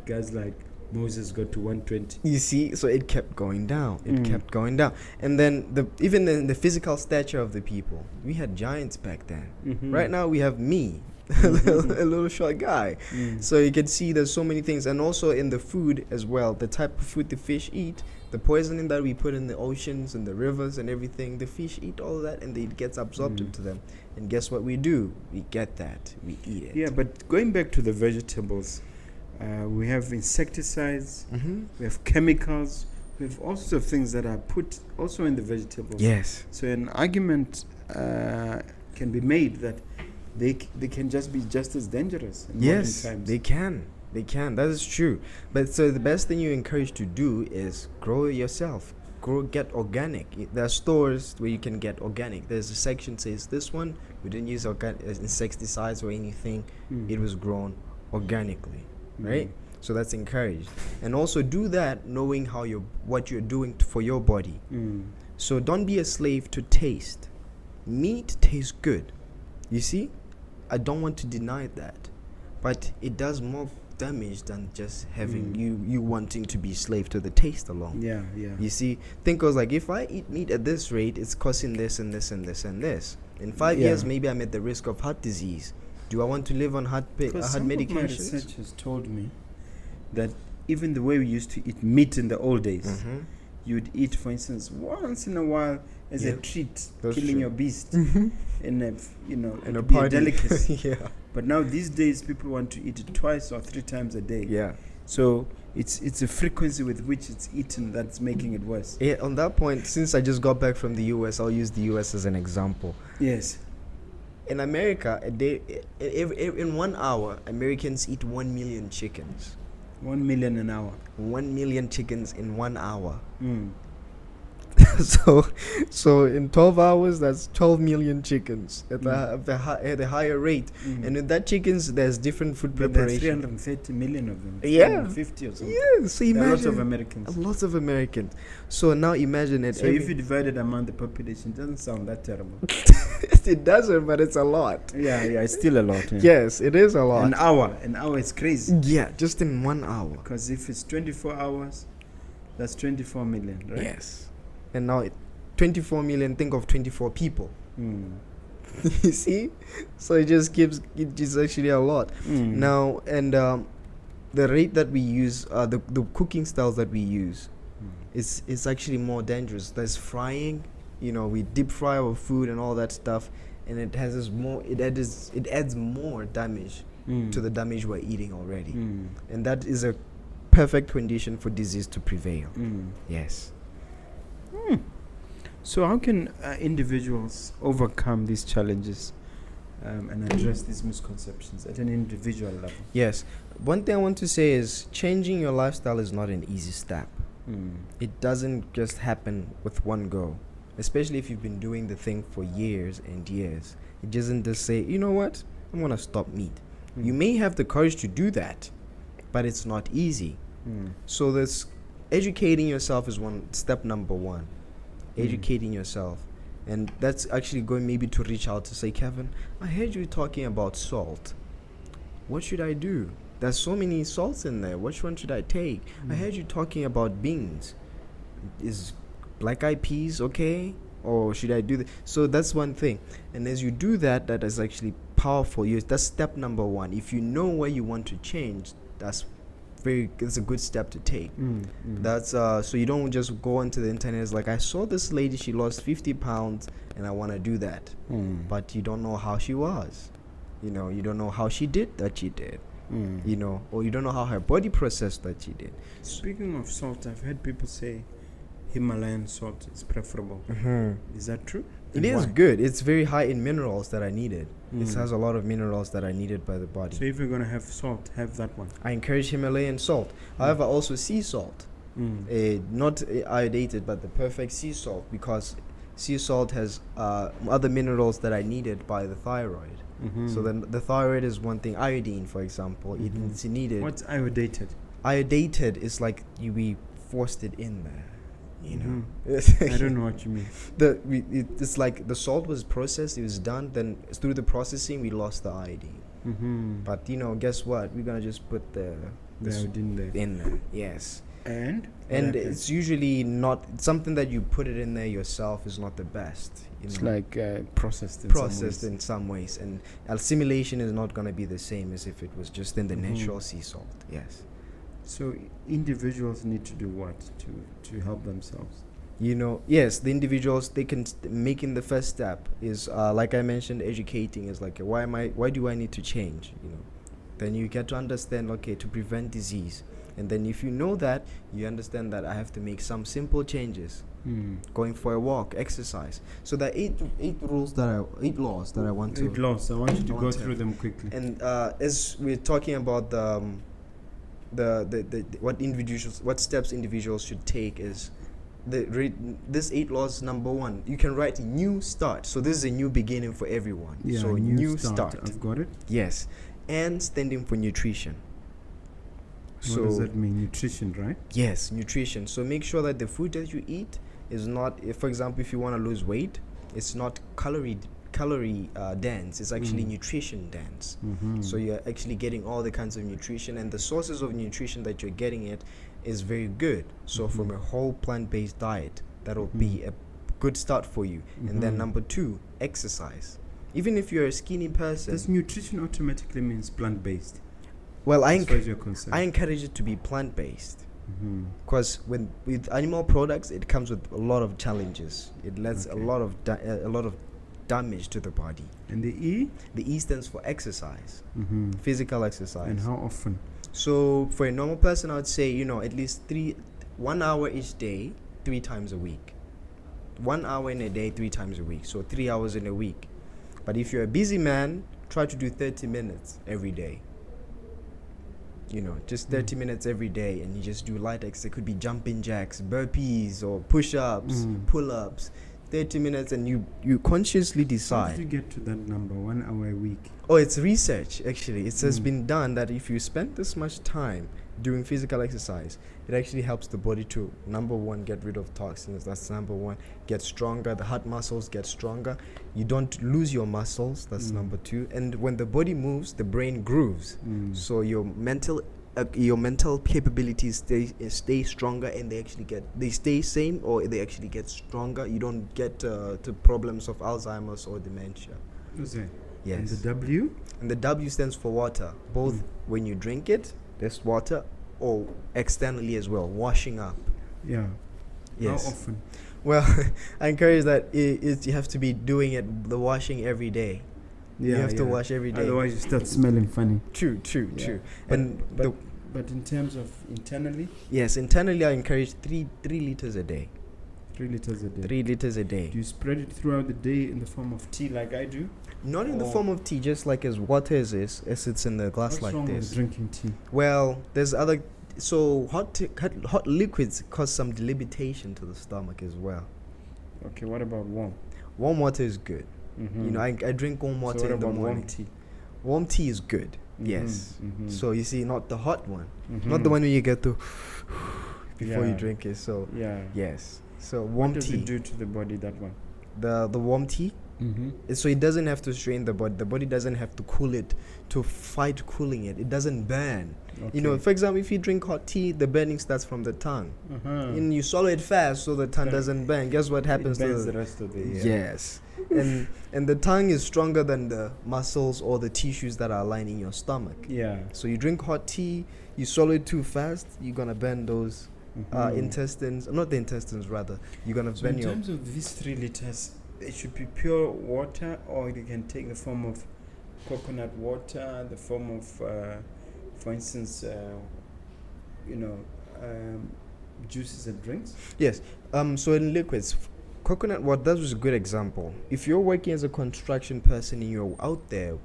guys like Moses got to 120. You see, so it kept going down. It Mm. kept going down. And then even the physical stature of the people, we had giants back then. Mhm. Right now we have me, Mhm. a little short guy. Mm. So you can see there's so many things, and also in the food as well, the type of food the fish eat, the poisoning that we put in the oceans and the rivers and everything, the fish eat all of that and it gets absorbed Mm. into them. And guess what we do? We get that. We eat it. Yeah, but going back to the vegetables, we have insecticides, Mm-hmm. we have chemicals, we have all sorts of things that are put also in the vegetables. Yes. So an argument can be made that they can just be just as dangerous in Yes, modern times. they can. They can. That is true. But so the best thing you encourage to do is grow it yourself. Get organic. There are stores where you can get organic. There's a section says this one we didn't use insecticides or anything. Mm. It was grown organically, right? Mm. So that's encouraged. And also do that knowing what you're doing for your body. Mm. So don't be a slave to taste. Meat tastes good. You see? I don't want to deny that. But it does more damage than just having you wanting to be slave to the taste alone. Yeah, yeah. You see, think of like, if I eat meat at this rate, it's costing this and this and this and this. In 5 Yeah. years, maybe I'm at the risk of heart disease. Do I want to live on heart Because some of my medications? research has told me that even the way we used to eat meat in the old days, Mm-hmm. you'd eat, for instance, once in a while as a Yeah, treat, that's killing true. your beast in a And a it'd be party. delicacy. Yeah. But now these days, people want to eat it twice or 3 times a day. Yeah. So it's a frequency with which it's eaten that's making it worse. Yeah. On that point, since I just got back from the US, I'll use the US as an example. Yes. In America, a day, in 1 hour, Americans eat 1 million chickens. 1 million an hour. 1 million chickens in 1 hour. Mm. so in 12 hours, that's 12 million chickens at the higher rate. Mm. And in that chickens, there's different food But there's preparation. 330 million of them. Yeah. 50 or something. Yeah, so There are lots imagine of Americans. lots of Americans. So now imagine it. So if you divide it among the population, it doesn't sound that terrible. it doesn't, but it's a lot. Yeah, it's still a lot. Yeah. Yes, it is a lot. An hour is crazy. Yeah, just in 1 hour. Because if it's 24 hours, that's 24 million, right? Yes. And now 24 million, think of 24 people. Mm. You see? So it is actually a lot. Mm. Now, and the rate that we use, the cooking styles that we use, is actually more dangerous. There's frying, we deep fry our food and all that stuff, and it adds more damage to the damage we're eating already. Mm. And that is a perfect condition for disease to prevail. Mm. Yes. So how can individuals overcome these challenges and address these misconceptions at an individual level? Yes. One thing I want to say is changing your lifestyle is not an easy step. Mm. It doesn't just happen with one go, especially if you've been doing the thing for years and years. It doesn't just say, you know what, I'm going to stop meat. Mm. You may have the courage to do that, but it's not easy. Mm. So this educating yourself is step number one. Educating yourself. And that's actually going maybe to reach out to say, Kevin, I heard you talking about salt. What should I do? There's so many salts in there. Which one should I take? I heard you talking about beans. Is black eyed peas okay? Or should I do that? So that's one thing. And as you do that, that is actually powerful. That's step number one. If you know where you want to change, it's a good step to take. That's so you don't just go onto the internet. It's like, I saw this lady, she lost 50 pounds and I want to do that. But you don't know how she was. You don't know how she did that she did. Or you don't know how her body processed that she did. Speaking of salt, I've heard people say Himalayan salt is preferable. Is that true? It And is why? good. It's very high in minerals that I needed. It Mm. has a lot of minerals that are needed by the body. So if you're going to have salt, have that one. I encourage Himalayan salt. However, also sea salt. Not iodated, but the perfect sea salt, because sea salt has other minerals that are needed by the thyroid. So then the thyroid is one thing. Iodine, for example, it's needed. What's iodated? Iodated is like we forced it in there. I don't know what you mean. It's like the salt was processed, it was done, then through the processing we lost the iodine. But guess what? We're gonna just put the The iodine there. in there. Yes. And It's usually not something that you put it in there yourself is not the best. it's know. like processed In some ways, and assimilation is not going to be the same as if it was just in the natural sea salt. Yes. So individuals need to do what to help themselves? Yes, the individuals, they can making the first step is like I mentioned, educating is like, why do I need to change? Then you get to understand, okay, to prevent disease. And then if you know that, you understand that I have to make some simple changes. Going for a walk, exercise. So there are eight laws that I want to. 8 laws. I want you to go through them quickly. And as we're talking about what steps individuals should take is this 8 laws. Number 1, you can write new start. So this is a new beginning for everyone. Yeah, so new start. I've got it. Yes, and standing for nutrition. What does that mean? Nutrition, right? Yes, nutrition. So make sure that the food that you eat is not, for example, if you want to lose weight, it's not calorie dense. It's actually nutrition dense. So you're actually getting all the kinds of nutrition, and the sources of nutrition that you're getting it is very good. So from a whole plant-based diet, that'll be a good start for you. And then number 2, exercise. Even if you're a skinny person, does nutrition automatically means plant-based? Well, I I encourage it to be plant-based, because with animal products, it comes with a lot of challenges. It lets a lot of damage to the body. And the E? The E stands for exercise, physical exercise. And how often? So for a normal person, I would say at least 1 hour each day, 3 times a week. 1 hour in a day, 3 times a week. So 3 hours in a week. But if you're a busy man, try to do 30 minutes every day. Just 30 minutes every day, and you just do light exercise. It could be jumping jacks, burpees, or push-ups, pull-ups. 30 minutes, and you consciously decide. How did you get to that number, 1 hour a week? Oh, it's research, actually. It has been done that if you spend this much time doing physical exercise, it actually helps the body to, number 1, get rid of toxins. That's number 1. Get stronger. The heart muscles get stronger. You don't lose your muscles. That's number 2. And when the body moves, the brain grooves. So your mental capabilities stay stronger, and they stay same, or they actually get stronger. You don't get to problems of Alzheimer's or dementia. Okay. Yes. And the W? And the W stands for water. Both when you drink it, there's water, or externally as well, washing up. Yeah. Yes. How often? Well, I encourage that you have to be doing the washing every day. Yeah, you have to wash every day. Otherwise you start smelling funny. True. But in terms of internally? Yes, internally I encourage 3 liters a day. 3 liters a day. 3 liters a day. Do you spread it throughout the day in the form of tea like I do? Not in the form of tea, just like as water as it's in the glass. What's like wrong this. with drinking tea? Well, there's other. So hot liquids cause some debilitation to the stomach as well. Okay, what about warm? Warm water is good. I drink warm water So what in the about morning. warm tea? Warm tea is good. Yes. So you see, not the hot one, not the one where you get to before you drink it. So yes. So warm what does tea. it do to the body, that one? The warm tea. So it doesn't have to strain the body. The body doesn't have to cool it to fight cooling it. It doesn't burn. Okay. For example, if you drink hot tea, the burning starts from the tongue. And you swallow it fast so the tongue doesn't burn. Guess what happens it to burns the rest of the Yes. and the tongue is stronger than the muscles or the tissues that are lining your stomach. Yeah. So you drink hot tea, you swallow it too fast, you're gonna burn those intestines. Not the intestines, rather. You're gonna burn in your. terms of these 3 liters, it should be pure water, or you can take the form of coconut water, the form of, for instance, juices and drinks. Yes. So in liquids, coconut water, that was a good example. If you're working as a construction person and you're out there,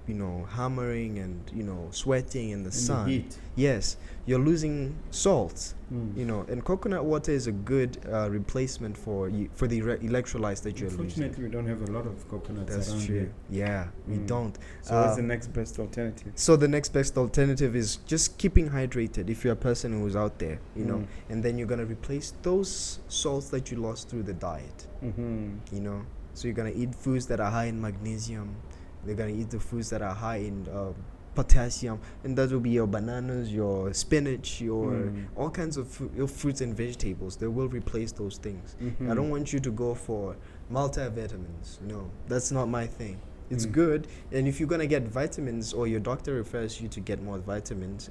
hammering and, sweating in the sun. The heat. Yes, you're losing salts. And coconut water is a good replacement for the electrolytes that you're losing. Unfortunately, we don't have a lot of coconuts That's around true. here. Yeah, we don't. So what's the next best alternative? So the next best alternative is just keeping hydrated if you're a person who's out there, and then you're going to replace those salts that you lost through the diet. So you're going to eat foods that are high in magnesium. They're going to eat the foods that are high in potassium, and that will be your bananas, your spinach, your all kinds of your fruits and vegetables. They will replace those things. I don't want you to go for multivitamins. No, that's not my thing. It's good, and if you're gonna get vitamins, or your doctor refers you to get more vitamins,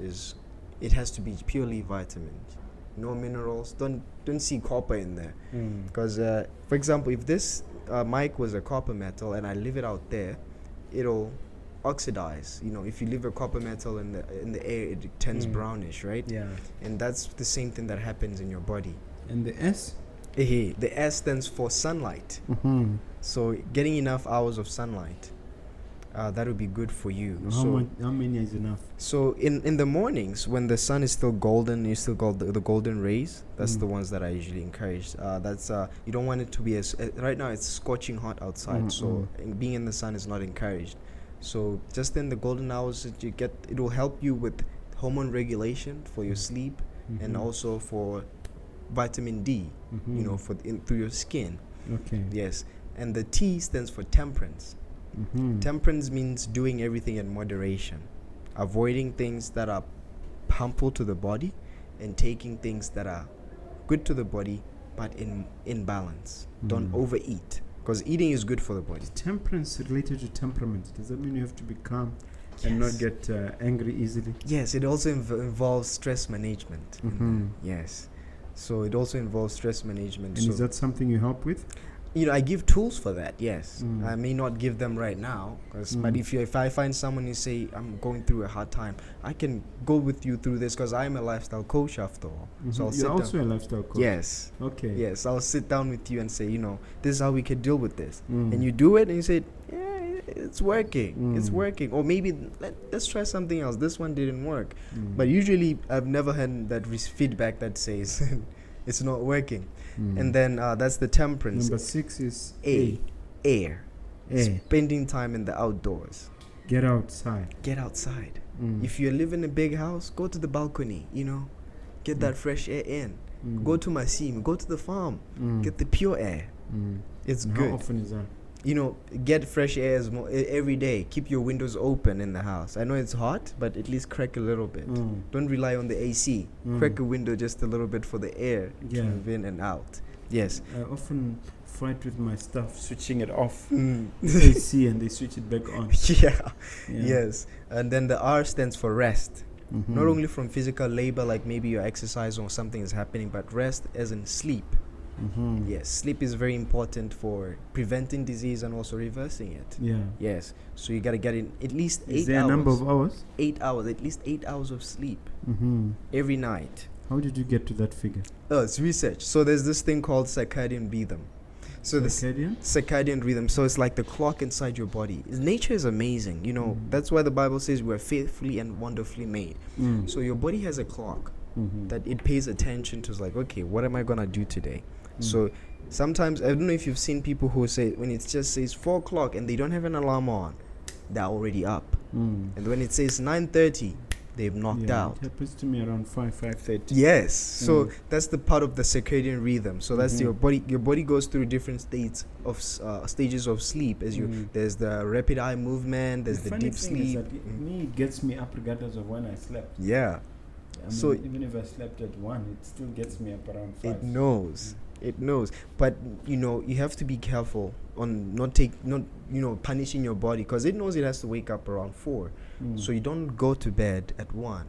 it has to be purely vitamins, no minerals. Don't see copper in there, because for example, if this mic was a copper metal and I leave it out there, it'll oxidize. If you leave a copper metal in the air, it turns brownish, right? Yeah. And that's the same thing that happens in your body. And the S? The S stands for sunlight. So getting enough hours of sunlight, that would be good for you. How many is enough? So in the mornings, when the sun is still golden, you still got the golden rays. That's the ones that I usually encourage. That's you don't want it to be right now. It's scorching hot outside, so being in the sun is not encouraged. So just in the golden hours that you get, it will help you with hormone regulation for your sleep, and also for vitamin D. Through your skin. Okay. Yes, and the T stands for temperance. Temperance means doing everything in moderation, avoiding things that are harmful to the body, and taking things that are good to the body, but in balance. Don't overeat, because eating is good for the body. Temperance related to temperament. Does that mean you have to be calm and not get angry easily? Yes, it also involves stress management. Yes, so it also involves stress management. And is that something you help with? I give tools for that. Yes, I may not give them right now, but if I find someone who say I'm going through a hard time, I can go with you through this, because I'm a lifestyle coach after all. So You're also a lifestyle coach. Yes. Okay. Yes, I'll sit down with you and say, this is how we could deal with this, and you do it, and you say, yeah, it's working. It's working, or maybe let's try something else. This one didn't work, but usually I've never had that feedback that says it's not working. And then that's the temperance. Number 6 is Air. Spending time in the outdoors. Get outside. If you live in a big house, go to the balcony, get that fresh air in. Go to Masim, go to the farm, get the pure air. It's good. How often is that? Get fresh air every day. Keep your windows open in the house. I know it's hot, but at least crack a little bit. Don't rely on the AC. Crack a window just a little bit for the air to move in and out. Yes. I often fight with my staff switching it off AC, and they switch it back on. Yeah. Yes. And then the R stands for rest. Not only from physical labor, like maybe your exercise or something is happening, but rest as in sleep. Yes, sleep is very important for preventing disease and also reversing it. Yeah. Yes. So you gotta get in at least 8 hours. Is there a number of hours? 8 hours, at least 8 hours of sleep every night. How did you get to that figure? Oh, it's research. So there's this thing called circadian rhythm. So circadian rhythm. So it's like the clock inside your body. Nature is amazing. That's why the Bible says we're fearfully and wonderfully made. So your body has a clock that it pays attention to. It's like, okay, what am I gonna do today? So sometimes, I don't know if you've seen people who say, when it just says 4 o'clock and they don't have an alarm on, they're already up. And when it says 9:30, they've knocked out. It happens to me around 5:30. Yes. So that's the part of the circadian rhythm. So that's your body. Your body goes through different stages of sleep. There's the rapid eye movement. There's the deep sleep. It gets me up regardless of when I slept. Yeah. So even if I slept at 1, it still gets me up around 5. It knows, but you have to be careful on not punishing your body, because it knows it has to wake up around 4. So you don't go to bed at 1.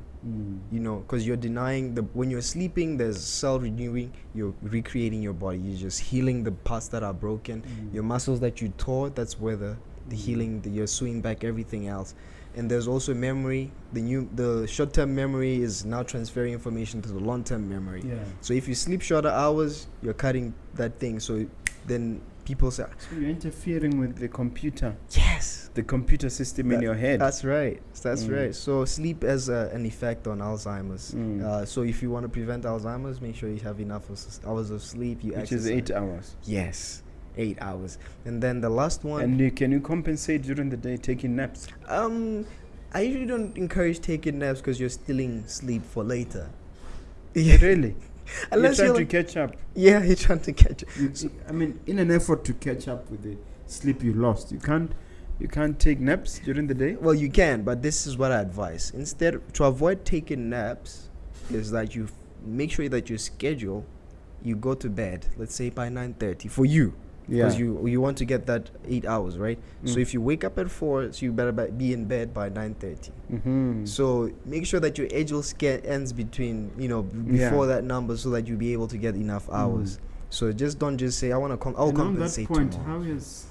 Because you're denying when you're sleeping, there's cell renewing. You're recreating your body. You're just healing the parts that are broken. Your muscles that you tore, that's where the healing. You're sewing back everything else. And there's also memory. The short-term memory is now transferring information to the long-term memory. Yeah. So if you sleep shorter hours, you're cutting that thing. So then people say, so you're interfering with the computer. Yes. The computer system in your head. That's right. Right. So sleep has an effect on Alzheimer's. So if you want to prevent Alzheimer's, make sure you have enough hours of sleep. Which is 8 hours. Yes. 8 hours. And then the last one. And can you compensate during the day taking naps? I usually don't encourage taking naps, because you're stealing sleep for later. Really? Unless you're trying to catch up. Yeah, you're trying to catch up. In an effort to catch up with the sleep you lost, you can't You can't take naps during the day? Well, you can, but this is what I advise. Instead, to avoid taking naps, is that you make sure that your schedule, you go to bed, let's say by 9:30 for you. Because you want to get that 8 hours, right? So if you wake up at 4, so you better be in bed by 9:30. So make sure that your agile ends between, before that number, so that you'll be able to get enough hours. So don't just say, I'll compensate tomorrow. On that point, how has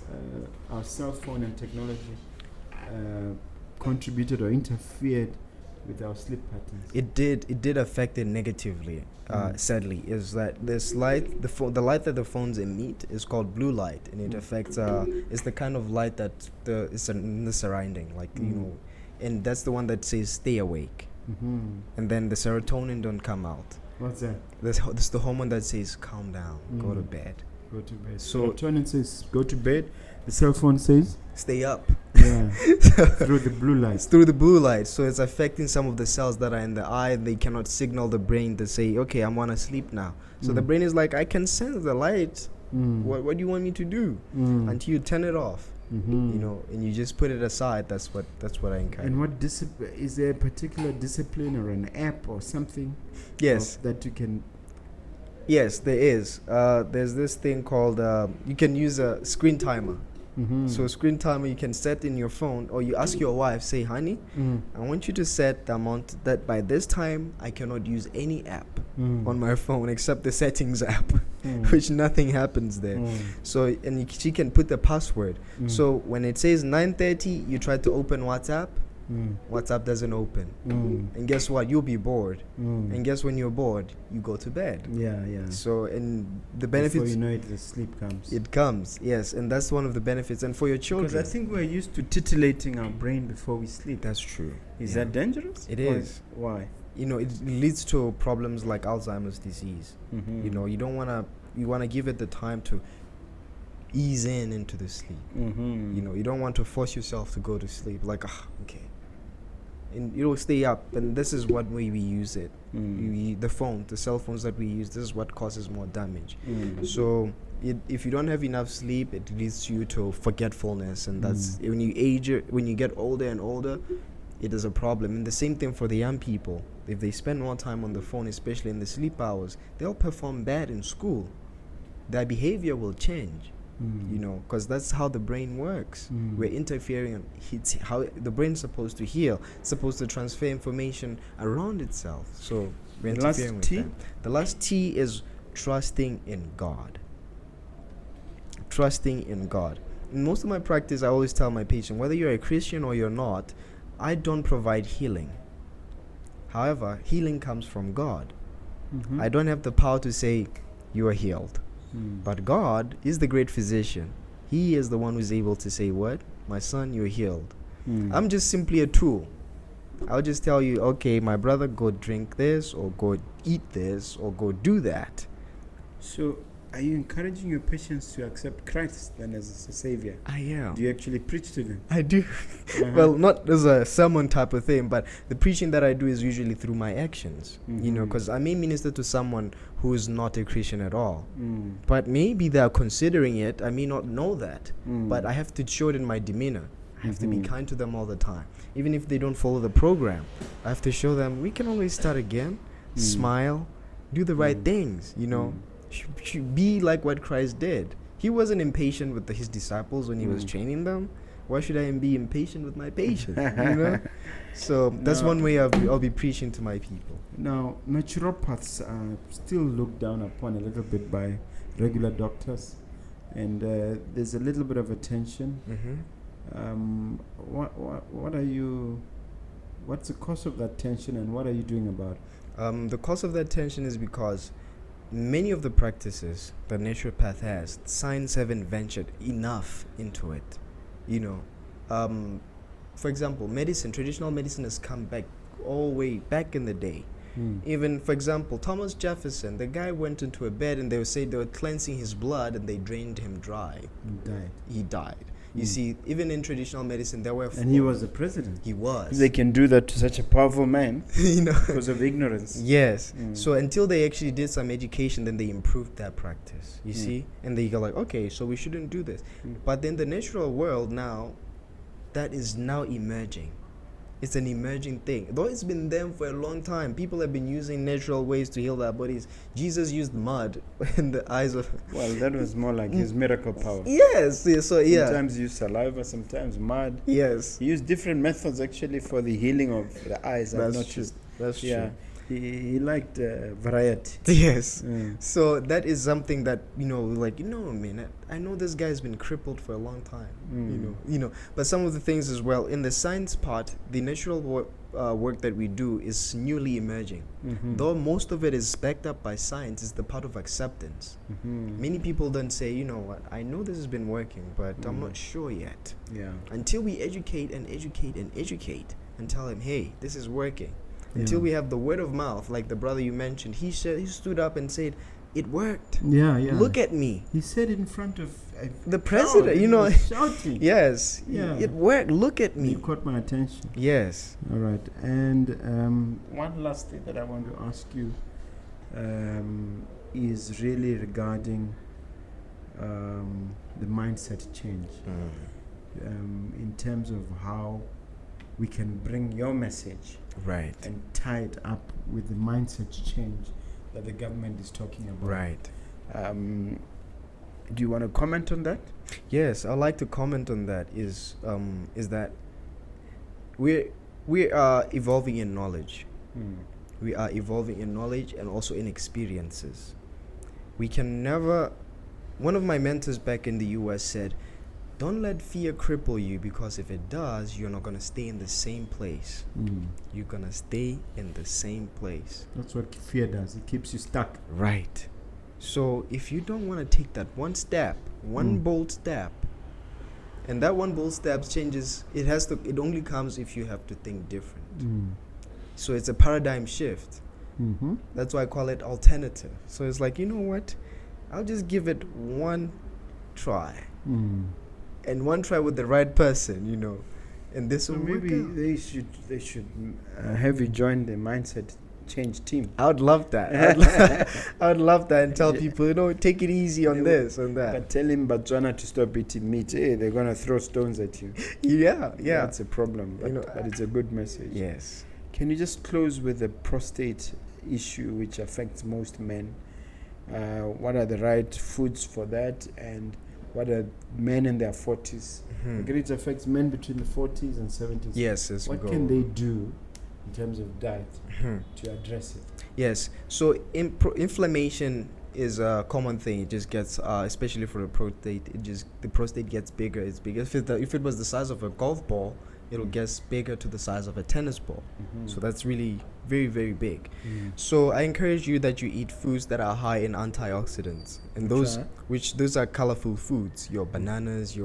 our cell phone and technology contributed or interfered with our sleep patterns? It did affect it negatively. Sadly, is that this light, the light that the phones emit is called blue light, and it affects. It's the kind of light that is in the surrounding, and that's the one that says stay awake, and then the serotonin don't come out. What's that? This the hormone that says calm down, go to bed. Go to bed. So serotonin says go to bed. The cell phone says stay up. Yeah. Through the blue light. It's through the blue light, so it's affecting some of the cells that are in the eye. They cannot signal the brain to say, okay, I want to sleep now. So the brain is like, I can sense the light. What do you want me to do? Until you turn it off, and you just put it aside. That's what I encourage. And what is there a particular discipline or an app or something? Yes, that you can. Yes, there is. There's this thing called you can use a screen timer. So a screen timer you can set in your phone, or you ask your wife, say, honey, I want you to set the amount that by this time I cannot use any app on my phone except the settings app, which nothing happens there. So she can put the password. So when it says 9:30, you try to open WhatsApp. WhatsApp doesn't open, and guess what? You'll be bored, and guess when you're bored, you go to bed. So, and the benefits, before you know it, the sleep comes. It comes, yes, and that's one of the benefits. And for your children, because I think we're used to titillating our brain before we sleep. That's true. Is that dangerous? It is. Why? It leads to problems like Alzheimer's disease. You don't want to. You want to give it the time to ease into the sleep. You don't want to force yourself to go to sleep. Like, okay. And it'll stay up, and this is what way we use it. The cell phones that we use, this is what causes more damage. So if you don't have enough sleep, it leads you to forgetfulness, and that's when you get older and older, it is a problem. And the same thing for the young people. If they spend more time on the phone, especially in the sleep hours, they'll perform bad in school. Their behavior will change. Because that's how the brain works. We're interfering. It's how the brain's supposed to heal. It's supposed to transfer information around itself. So we're interfering with them. The last T is trusting in God. Trusting in God. In most of my practice, I always tell my patient, whether you're a Christian or you're not, I don't provide healing. However, healing comes from God. I don't have the power to say you are healed. But God is the great physician. He is the one who's able to say, what? My son, you're healed. I'm just simply a tool. I'll just tell you, okay, my brother, go drink this, or go eat this, or go do that. So, are you encouraging your patients to accept Christ then as a savior? I am. Do you actually preach to them? I do. Well, not as a sermon type of thing, but the preaching that I do is usually through my actions. Because I may minister to someone who is not a Christian at all. But maybe they are considering it. I may not know that. But I have to show it in my demeanor. I have to be kind to them all the time. Even if they don't follow the program, I have to show them we can always start again, smile, do the right things, should be like what Christ did. He wasn't impatient with his disciples when he was training them. Why should I be impatient with my patients? So that's one way I'll be preaching to my people. Now, naturopaths are still looked down upon a little bit by regular doctors, and there's a little bit of a tension. What's the cause of that tension, and what are you doing about it? The cause of that tension is because many of the practices that naturopath has, science haven't ventured enough into it. For example, traditional medicine has come back all the way back in the day. Even, for example, Thomas Jefferson, the guy went into a bed and they would say they were cleansing his blood and they drained him dry. He died. You see, even in traditional medicine, there were... And he was the president. He was. They can do that to such a powerful man, because of ignorance. Yes. So until they actually did some education, then they improved their practice, you see? And they go like, okay, so we shouldn't do this. But then the natural world now, that is now emerging. It's an emerging thing. Though it's been there for a long time, people have been using natural ways to heal their bodies. Jesus used mud in the eyes of... Well, that was more like his miracle power. Yes, so yeah. Sometimes he used saliva, sometimes mud. Yes. He used different methods actually for the healing of the eyes. I've noticed. That's true. Yeah. He liked variety. Yes. So that is something that, man, I know this guy's been crippled for a long time, but some of the things as well, in the science part, the natural work that we do is newly emerging. Though most of it is backed up by science, it's the part of acceptance. Many people don't say, you know what, I know this has been working, but I'm not sure yet. Yeah. Until we educate and tell him, hey, this is working. Until we have the word of mouth, like the brother you mentioned, he stood up and said, it worked. Yeah. Look at me. He said it in front of the president, shouting. Yes. Yeah. It worked. Look at me. You caught my attention. Yes. All right. And one last thing that I want to ask you is really regarding the mindset change in terms of how we can bring your message and tie it up with the mindset change that the government is talking about. Right. Do you want to comment on that? Yes, I'd like to comment on that. Is that we are evolving in knowledge. We are evolving in knowledge and also in experiences. We can never... One of my mentors back in the US said, don't let fear cripple you, because if it does, you're not going to stay in the same place. You're going to stay in the same place. That's what fear does. It keeps you stuck. Right. So if you don't want to take that one step, one bold step, and that one bold step changes, it only comes if you have to think different. So it's a paradigm shift. That's why I call it alternative. So it's like, you know what? I'll just give it one try. And one try with the right person, and this So will maybe work out. they should have you join the mindset change team. I would love that. I would love that, and tell people, take it easy on this and that. But tell him Botswana to stop eating meat. Hey, they're gonna throw stones at you. Yeah. That's a problem. But, but it's a good message. Yes. Can you just close with the prostate issue, which affects most men? What are the right foods for that, and what are men in their 40s? It affects men between the 40s and 70s. Yes, what can they do in terms of diet to address it? Yes. So inflammation is a common thing. It just gets, especially for the prostate, the prostate gets bigger. It's bigger. If it was the size of a golf ball, it'll get bigger to the size of a tennis ball. So that's really very, very big. So I encourage you that you eat foods that are high in antioxidants, and those are colorful foods. Your bananas,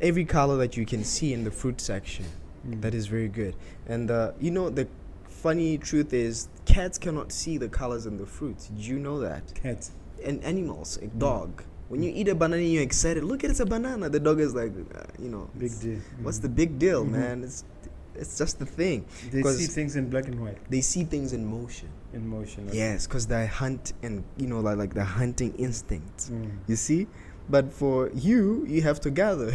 every color that you can see in the fruit section. That is very good. And the funny truth is, cats cannot see the colors in the fruits. Did you know that? Cats and animals, a dog. When you eat a banana, you're excited. Look, it's a banana. The dog is like, big deal. What's the big deal, man? It's just the thing. They see things in black and white. They see things in motion. In motion. Okay. Yes, because they hunt, and like the hunting instinct. You see. But for you have to gather.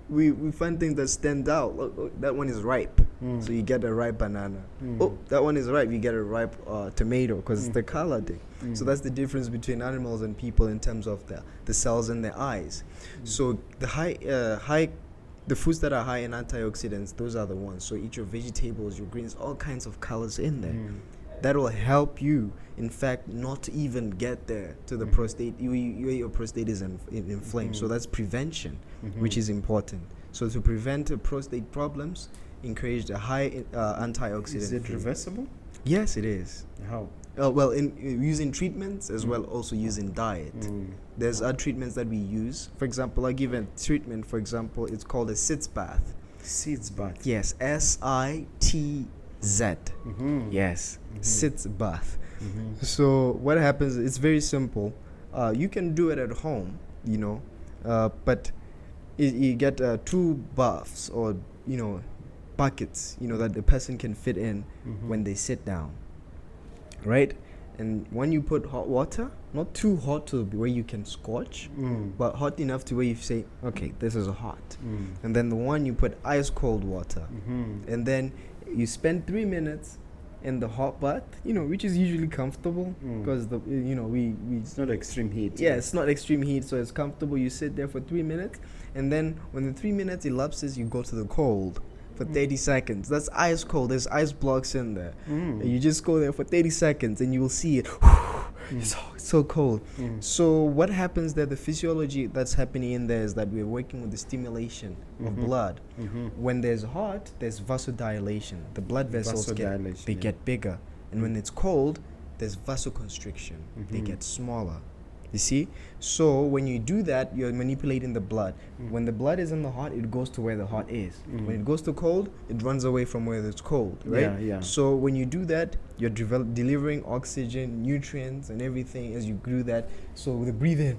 We find things that stand out. Look, that one is ripe, so you get a ripe banana. Oh, that one is ripe, you get a ripe tomato, because it's the color thing. So that's the difference between animals and people in terms of the cells in their eyes. So the foods that are high in antioxidants, those are the ones. So eat your vegetables, your greens, all kinds of colors in there. That will help you, in fact, not even get there to the prostate. Your prostate is inflamed. So that's prevention, which is important. So to prevent prostate problems, encourage the high antioxidant. Is it reversible? Yes, it is. How? Well, in using treatments as well, also using diet. There's other treatments that we use. For example, I give a treatment. For example, it's called a sitz bath. Sitz bath. Yes, SITZ. Yes, sitz bath. So what happens? It's very simple. You can do it at home, but you get 2 baths or buckets, that the person can fit in when they sit down, right? And when you put hot water, not too hot to where you can scorch, but hot enough to where you say, okay, this is hot. And then the one you put ice cold water. And then you spend 3 minutes in the hot bath, which is usually comfortable because it's not extreme heat. Yeah, it's not extreme heat, so it's comfortable. You sit there for 3 minutes, and then when the 3 minutes elapses, you go to the cold for 30 seconds. That's ice cold. There's ice blocks in there. And you just go there for 30 seconds, and you will see it. It's so cold. So what happens there, the physiology that's happening in there is that we're working with the stimulation of blood. When there's hot, there's vasodilation. The blood vessels get bigger. And when it's cold, there's vasoconstriction. They get smaller. You see? So when you do that, you're manipulating the blood. When the blood is in the hot, it goes to where the hot is. When it goes to cold, it runs away from where it's cold, right? Yeah. So when you do that, you're delivering oxygen, nutrients, and everything as you do that. So the breathe in.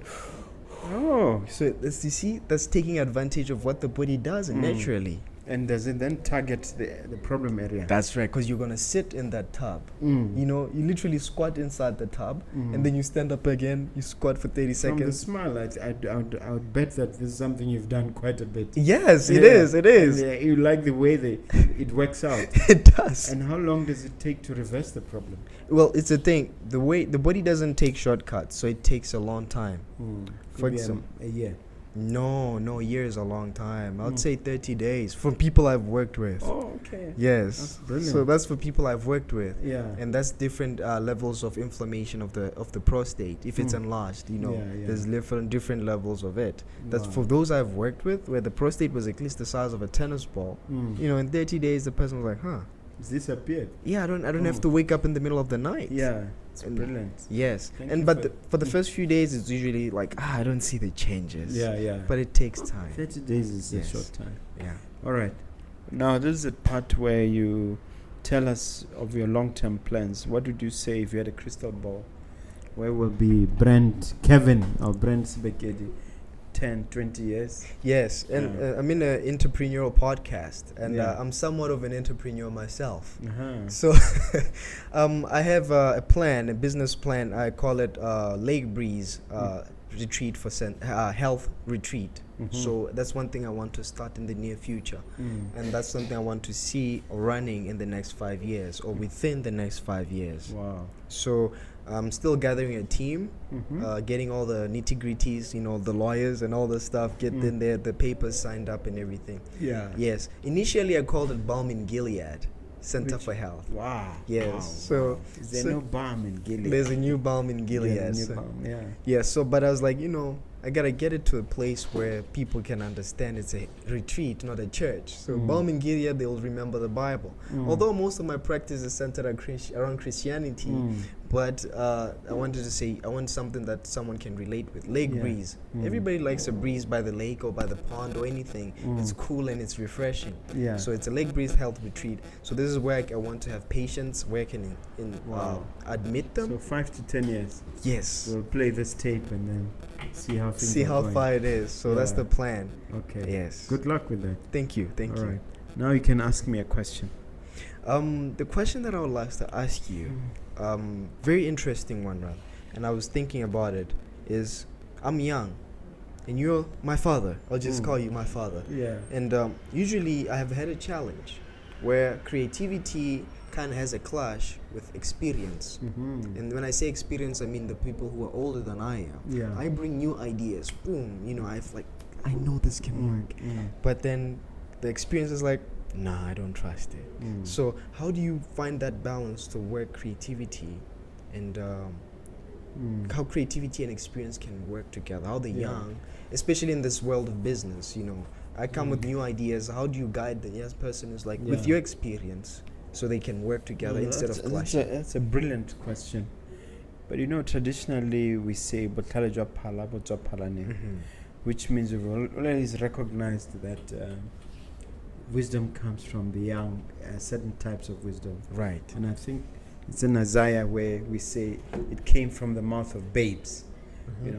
So you see, that's taking advantage of what the body does naturally. And does it then target the problem area? That's right, because you're going to sit in that tub. You literally squat inside the tub, and then you stand up again, you squat for 30 seconds. From the smile, I would bet that this is something you've done quite a bit. Yes, it is. And, you like the way it works out. It does. And how long does it take to reverse the problem? Well, it's a thing. The body doesn't take shortcuts, so it takes a long time. For example, a year. No, a year is a long time. I'd say 30 days from people I've worked with. Oh, okay. Yes. That's brilliant. So that's for people I've worked with. Yeah. And that's different levels of inflammation of the prostate. If it's enlarged, there's different levels of it. That's for those I've worked with, where the prostate was at least the size of a tennis ball. In 30 days, the person was like, it's disappeared. Yeah, I don't have to wake up in the middle of the night. Yeah. It's brilliant. Yes. For the first few days, it's usually like, I don't see the changes. Yeah. But it takes time. 30 days is a short time. Yeah. All right. Now, this is a part where you tell us of your long-term plans. What would you say if you had a crystal ball? Where will be Kevin Sebekedi 10, 20 years? Yes, and I'm in an entrepreneurial podcast, and I'm somewhat of an entrepreneur myself. So I have a business plan. I call it Lake Breeze Retreat for Health Retreat. So that's one thing I want to start in the near future, and that's something I want to see running in the next 5 years or within the next 5 years. Wow. So I'm still gathering a team, getting all the nitty-gritties, the lawyers and all the stuff, get in there, the papers signed up and everything. Yeah. Yes. Initially, I called it Balm in Gilead Center for Health. Wow. Yes. Wow. So is there no balm in Gilead? There's a new Balm in Gilead. Yeah. So, but I was like, I gotta get it to a place where people can understand it's a retreat, not a church. So Balm in Gilead, they'll remember the Bible. Although most of my practice is centered around Christianity, but I wanted to say, I want something that someone can relate with. Lake breeze. Everybody likes a breeze by the lake or by the pond or anything. It's cool and it's refreshing. Yeah. So it's a Lake Breeze Health Retreat. So this is where I want to have patients, where I can admit them. So 5 to 10 years. Yes. We'll play this tape and then see how things see how going. far it is. So that's the plan. Okay. Yes. Good luck with that. Thank you. All right. Now you can ask me a question. The question that I would like to ask you, very interesting one, Ralph, and I was thinking about it, is I'm young, and you're my father. I'll just call you my father. Yeah. And usually I have had a challenge where creativity kind of has a clash with experience. And when I say experience, I mean the people who are older than I am. Yeah. I bring new ideas. Boom. I know this can work. But then the experience is like, nah, I don't trust it. So how do you find that balance to work creativity and how creativity and experience can work together? How the young, especially in this world of business, I come with new ideas. How do you guide the young person who's like with your experience so they can work together instead of clashing? That's a brilliant question. But traditionally we say which means we've always recognized that wisdom comes from the young, certain types of wisdom. Right. And I think it's in Isaiah where we say it came from the mouth of babes.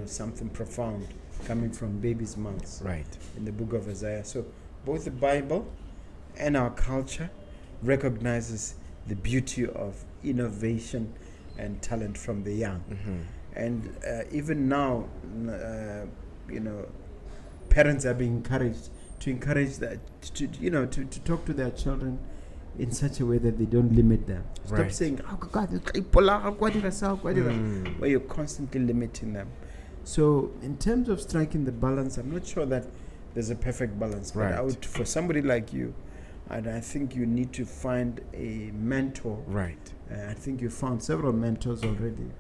Something profound coming from babies' mouths. Right. In the book of Isaiah. So both the Bible and our culture recognizes the beauty of innovation and talent from the young. Mm-hmm. And even now, parents are being encouraged that to talk to their children in such a way that they don't limit them. Stop Right. saying, where you're constantly limiting them. So in terms of striking the balance, I'm not sure that there's a perfect balance. But Right. for somebody like you, and I think you need to find a mentor. Right. I think you found several mentors already.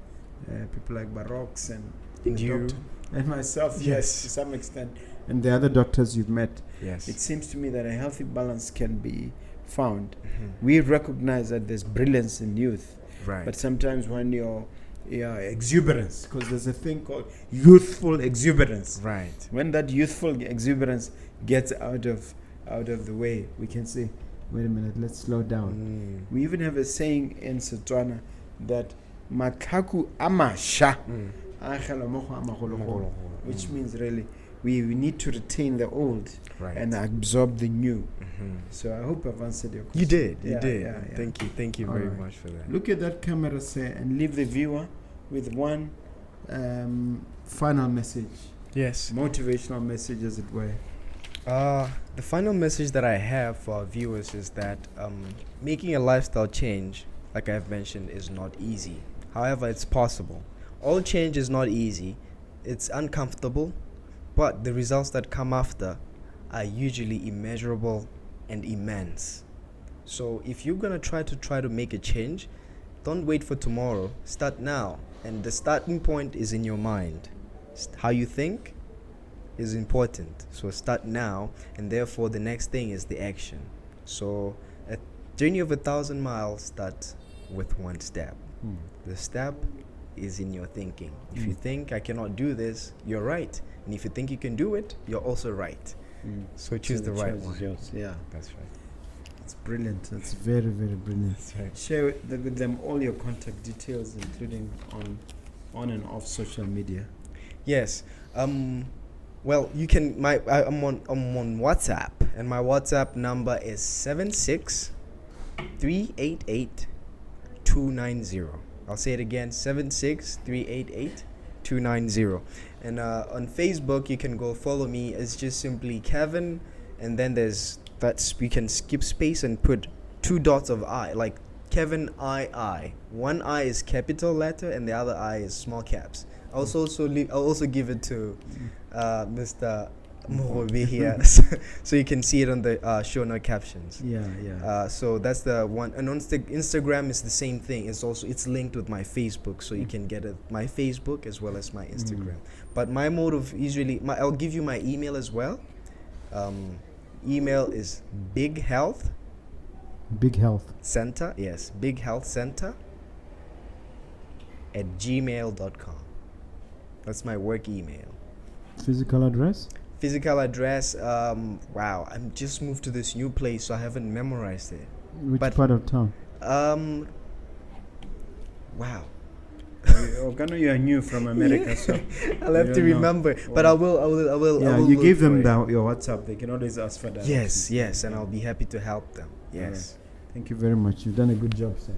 People like Barox and you. Doctor, and myself, yes, Yes. to some extent, and the other doctors you've met. Yes. It seems to me that a healthy balance can be found. Mm-hmm. We recognize that there's brilliance in youth, Right. but sometimes when you're exuberance, because there's a thing called youthful exuberance. Right. When that youthful exuberance gets out of the way, we can say, wait a minute, let's slow down. We even have a saying in Setswana that makaku amasha, which means really we need to retain the old Right. and absorb the new. Mm-hmm. So I hope I've answered your question. You did. You Yeah, did. yeah, yeah. Thank you All very right. much for that. Look at that camera, say, and leave the viewer with one final message, Yes. motivational message, as it were. The final message that I have for our viewers is that making a lifestyle change, like I've mentioned, is not easy. However, it's possible. All change is not easy. It's uncomfortable, but the results that come after are usually immeasurable and immense. So if you're going to try to make a change, don't wait for tomorrow. Start now. And the starting point is in your mind. How you think is important. So start now, and therefore the next thing is the action. So a journey of 1,000 miles starts with one step. The step is in your thinking. If you think I cannot do this, you're right. And if you think you can do it, you're also right. So choose the right one. Yeah, That's right. it's brilliant. That's very, very brilliant. That's right. Share with them all your contact details, including on and off social media. Yes. Well, you can. I'm on WhatsApp, and my WhatsApp number is 763888290. I'll say it again: 763888290. And on Facebook, you can go follow me. It's just simply Kevin, and then you can skip space and put 2 dots of I, like Kevin I. One I is capital letter, and the other I is small caps. I'll also give it to Mr. Mogobe here, so you can see it on the show note captions. Yeah. So that's the one. And on Instagram is the same thing. It's linked with my Facebook, so you can get my Facebook as well as my Instagram. But my mode of I'll give you my email as well. Email is Big Health Center. Yes, Big Health Center @gmail.com. That's my work email. Physical address? Physical address, wow, I'm just moved to this new place, so I haven't memorized it. Which part of town? Wow. You are new from America, so I'll have to remember. But I will. Yeah, I will you look give them for it. your WhatsApp. They can always ask for that. Yes, and I'll be happy to help them. Yes. Thank you very much. You've done a good job, sir.